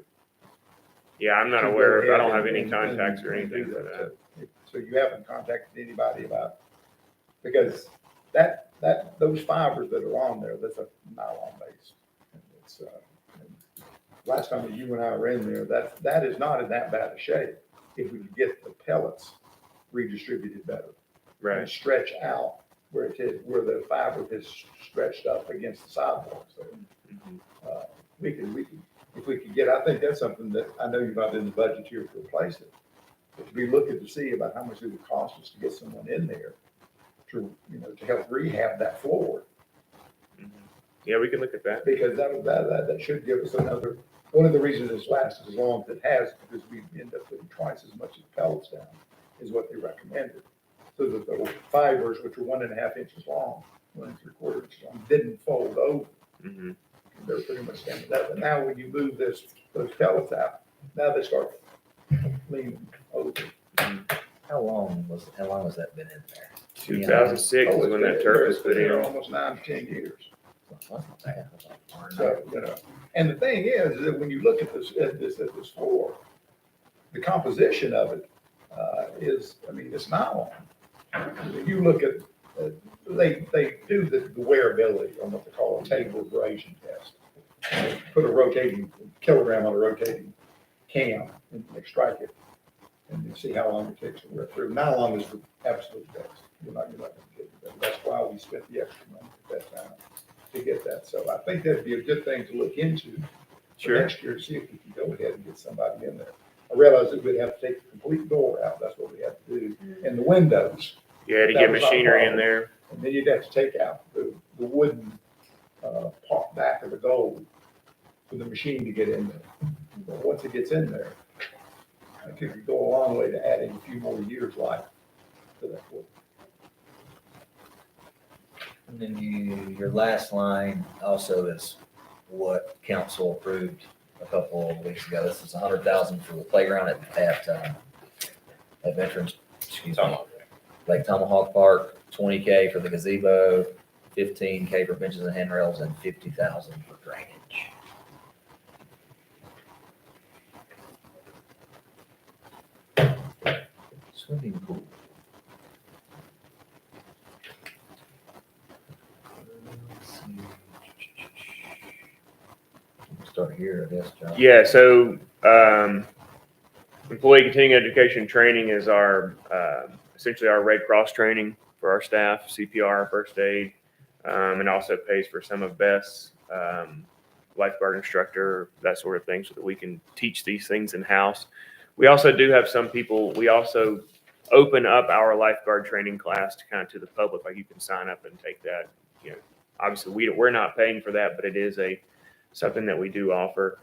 Speaker 11: Yeah, I'm not
Speaker 1: to go
Speaker 11: aware of, I
Speaker 1: ahead
Speaker 11: don't have
Speaker 1: and-
Speaker 11: any
Speaker 1: and-
Speaker 11: contacts or
Speaker 1: and do
Speaker 11: anything for that.
Speaker 1: So you haven't contacted anybody about, because those fibers that are on there, that's a nylon base. And it's, last time you and I were in there, that is not in that bad a shape. If we could get the pellets redistributed better.
Speaker 11: Right.
Speaker 1: And stretch out where the fiber is stretched up against the sidewalk. So,
Speaker 11: Mhm.
Speaker 1: we could, if we could get, I think that's something that I know you've not in the budget here to replace it. But to be looking to see about how much it would cost us to get someone in there to help rehab that floor.
Speaker 11: Mhm. Yeah, we can look at that.
Speaker 1: Because that should give us another, one of the reasons it's lasted as long as it has, because we end up putting twice as much as pellets down, is what they recommended. So that the fibers, which are 1.5 inches long, 1 3/4 inches long, didn't fold over.
Speaker 11: Mhm.
Speaker 1: They're pretty much standing up. But now when you move those pellets out, now they start leaning over.
Speaker 2: How long has that been in there?
Speaker 11: 2006 is when that turf was put
Speaker 1: It's been
Speaker 11: in.
Speaker 1: almost 9 to 10 years.
Speaker 2: That's not bad. That's like far
Speaker 1: So, and the thing is that when you look at this floor, the composition of it it's nylon. You look at, they do the wearability on what they call a table abrasion test. Put a rotating kilogram on a rotating cam and they strike it and you see how long it takes to wear through. Nylon is the absolute best. You're not gonna get it. That's why we spent the extra money at that time to get that. So I think that'd be a good thing to look into for
Speaker 11: Sure.
Speaker 1: next year, to see if we can go ahead and get somebody in there. I realized that we'd have to take the complete door out. That's what we had to do. And the windows.
Speaker 11: Yeah, to
Speaker 1: That
Speaker 11: get
Speaker 1: was our
Speaker 11: machinery in
Speaker 1: problem.
Speaker 11: there.
Speaker 1: And then you'd have to take out the wooden, part back of the gold for the machine to get in there. But once it gets in there, I think it could go a long way to adding a few more years life to that wood.
Speaker 2: And then your last line also is what council approved a couple of weeks ago. This is $100,000 for the playground at Veterans, Lake Tomahawk Park, $20K for the gazebo, $15K for benches and handrails, and $50,000 for drainage. Swimming pool. Start here, I guess, John.
Speaker 11: Yeah, so employee continuing education training is our essentially our Red Cross training for our staff, CPR, first aid, and also pays for some of Beth's lifeguard instructor, that sort of thing, so that we can teach these things in house. We also do have some people. We also open up our lifeguard training class to kind of to the public. Like you can sign up and take that. You know, obviously we're not paying for that, but it is something that we do offer.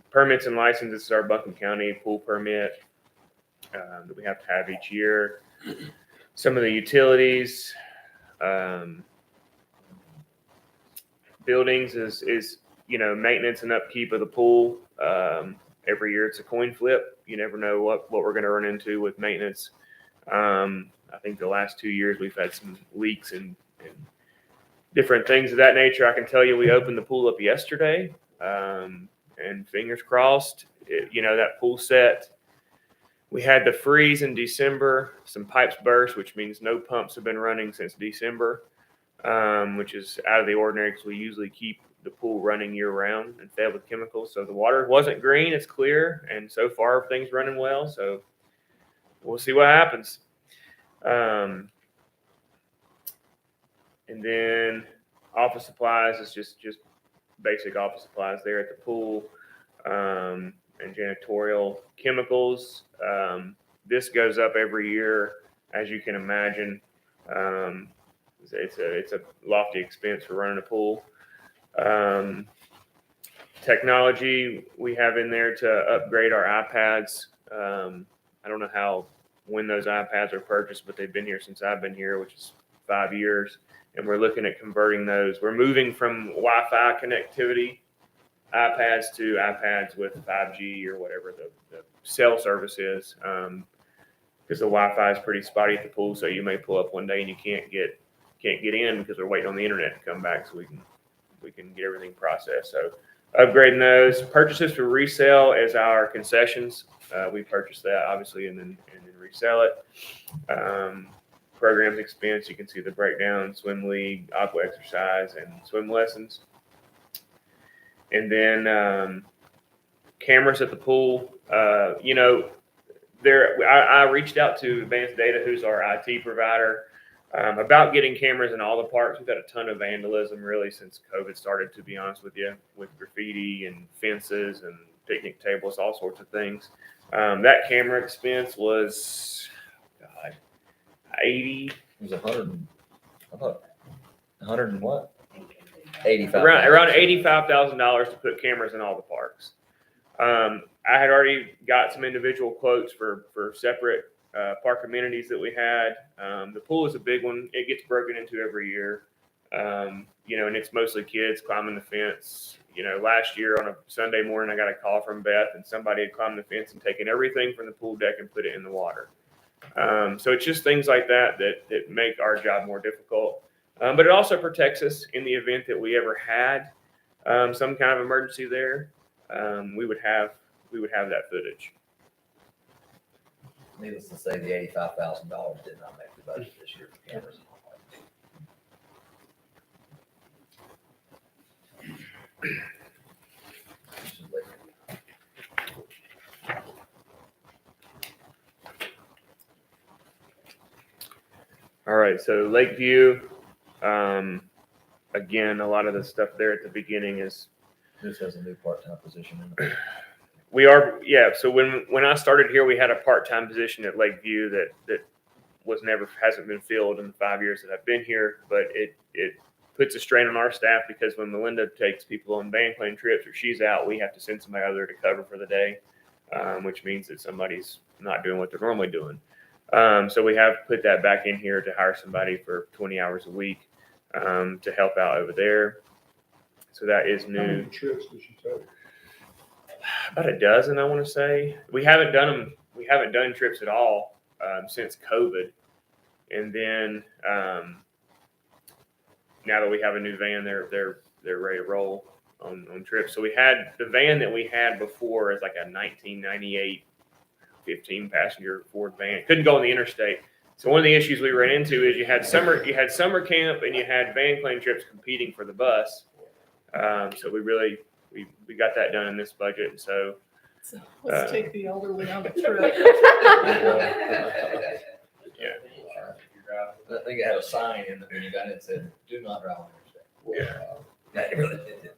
Speaker 11: Permits and licenses is our Buncombe County pool permit that we have to have each year. Some of the utilities, buildings is maintenance and upkeep of the pool. Every year it's a coin flip. You never know what we're going to run into with maintenance. I think the last 2 years we've had some leaks and different things of that nature. I can tell you we opened the pool up yesterday, and fingers crossed, that pool set. We had the freeze in December. Some pipes burst, which means no pumps have been running since December, which is out of the ordinary because we usually keep the pool running year round and fed with chemicals. So the water wasn't green, it's clear. And so far everything's running well. So we'll see what happens. And then office supplies is just basic office supplies there at the pool, and janitorial chemicals. This goes up every year, as you can imagine. It's a lofty expense for running a pool. Technology we have in there to upgrade our iPads. I don't know when those iPads are purchased, but they've been here since I've been here, which is 5 years. And we're looking at converting those. We're moving from Wi-Fi connectivity iPads to iPads with 5G or whatever the cell service is. Because the Wi-Fi is pretty spotty at the pool, so you may pull up one day and you can't get in because we're waiting on the internet to come back so we can get everything processed. So upgrading those. Purchases for resale as our concessions. We purchase that obviously and then resell it. Programs expense, you can see the breakdown: swim league, aqua exercise, and swim lessons. And then cameras at the pool. I reached out to Advanced Data, who's our IT provider, about getting cameras in all the parks. We've had a ton of vandalism really since COVID started, to be honest with you, with graffiti and fences and picnic tables, all sorts of things. That camera expense was, God, 80.
Speaker 2: It was 100. I thought 100 and what? 85.
Speaker 11: Around $85,000 to put cameras in all the parks. I had already got some individual quotes for separate park amenities that we had. The pool is a big one. It gets broken into every year. And it's mostly kids climbing the fence. Last year on a Sunday morning, I got a call from Beth, and somebody had climbed the fence and taken everything from the pool deck and put it in the water. So it's just things like that make our job more difficult. But it also protects us in the event that we ever had some kind of emergency there. We would have that footage.
Speaker 10: Needless to say, the $85,000 did not make the budget this year for cameras.
Speaker 11: All right, so Lakeview, again, a lot of the stuff there at the beginning is
Speaker 2: This has a new part-time position in it.
Speaker 11: So when I started here, we had a part-time position at Lakeview that hasn't been filled in the 5 years that I've been here, but it puts a strain on our staff because when Melinda takes people on Van Clan trips or she's out, we have to send somebody out there to cover for the day, which means that somebody's not doing what they're normally doing. So we have put that back in here to hire somebody for 20 hours a week to help out over there. So that is
Speaker 1: How many
Speaker 11: new.
Speaker 1: trips did she take?
Speaker 11: About a dozen, I want to say. We haven't done trips at all since COVID. And then now that we have a new van, they're ready to roll on trips. So we had the van that we had before is like a 1998 15 passenger Ford van. Couldn't go on the interstate. So one of the issues we ran into is you had summer camp and you had Van Clan trips competing for the bus. So we got that done in this budget. And so
Speaker 8: Let's take the elderly on a trip.
Speaker 10: I think it had a sign in when you got it that said, "Do not drive on interstate." Yeah, it really did.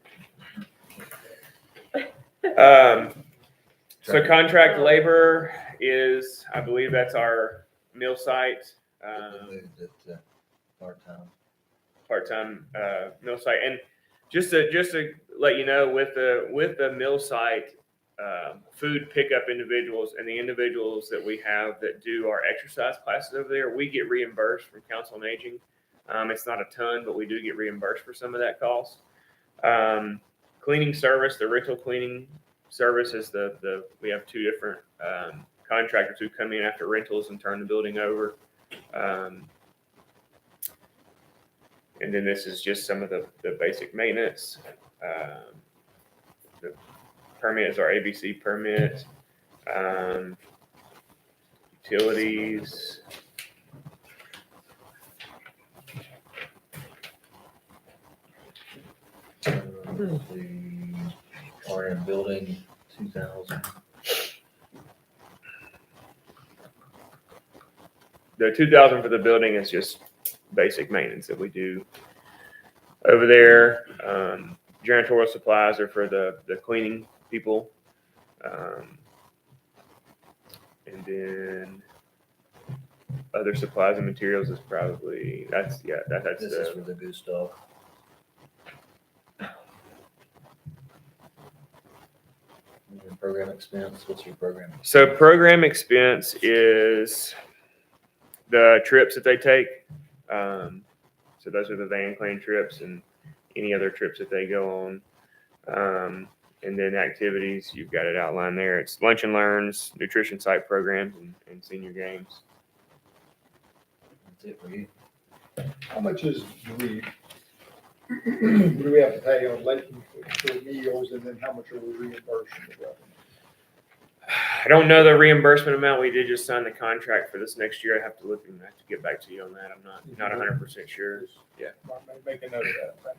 Speaker 11: So contract labor is, I believe that's our mill site,
Speaker 10: Moved it to part-time.
Speaker 11: part-time, mill site. And just to let you know, with the mill site, food pickup individuals and the individuals that we have that do our exercise classes over there, we get reimbursed from Council on Aging. It's not a ton, but we do get reimbursed for some of that cost. Cleaning service, the rental cleaning service is we have two different contractors who come in after rentals and turn the building over. And then this is just some of the basic maintenance. The permit is our ABC permit. Utilities.
Speaker 10: The RM building, 2,000.
Speaker 11: The 2,000 for the building is just basic maintenance that we do over there. Janitorial supplies are for the cleaning people. And then other supplies and materials is probably, that's
Speaker 10: This is for the Gustav. Your program expense, what's your program?
Speaker 11: So program expense is the trips that they take. So those are the Van Clan trips and any other trips that they go on. And then activities, you've got it outlined there. It's lunch and learns, nutrition site programs, and senior games.
Speaker 10: That's it for you.
Speaker 1: How much do we have to pay on late for meals, and then how much are we reimbursed from the government?
Speaker 11: I don't know the reimbursement amount. We did just sign the contract for this next year. I have to look and I have to get back to you on that. I'm not 100% sure. Yeah.
Speaker 1: Make a note of that.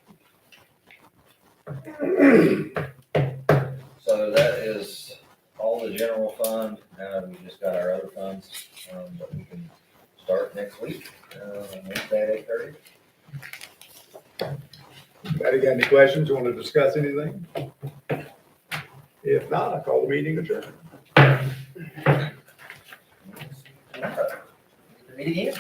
Speaker 10: So that is all the general fund. Now we just got our other funds, that we can start next week, Wednesday at 8:30.
Speaker 1: Anybody got any questions? Want to discuss anything? If not, I call the meeting adjourned.
Speaker 10: Meet again.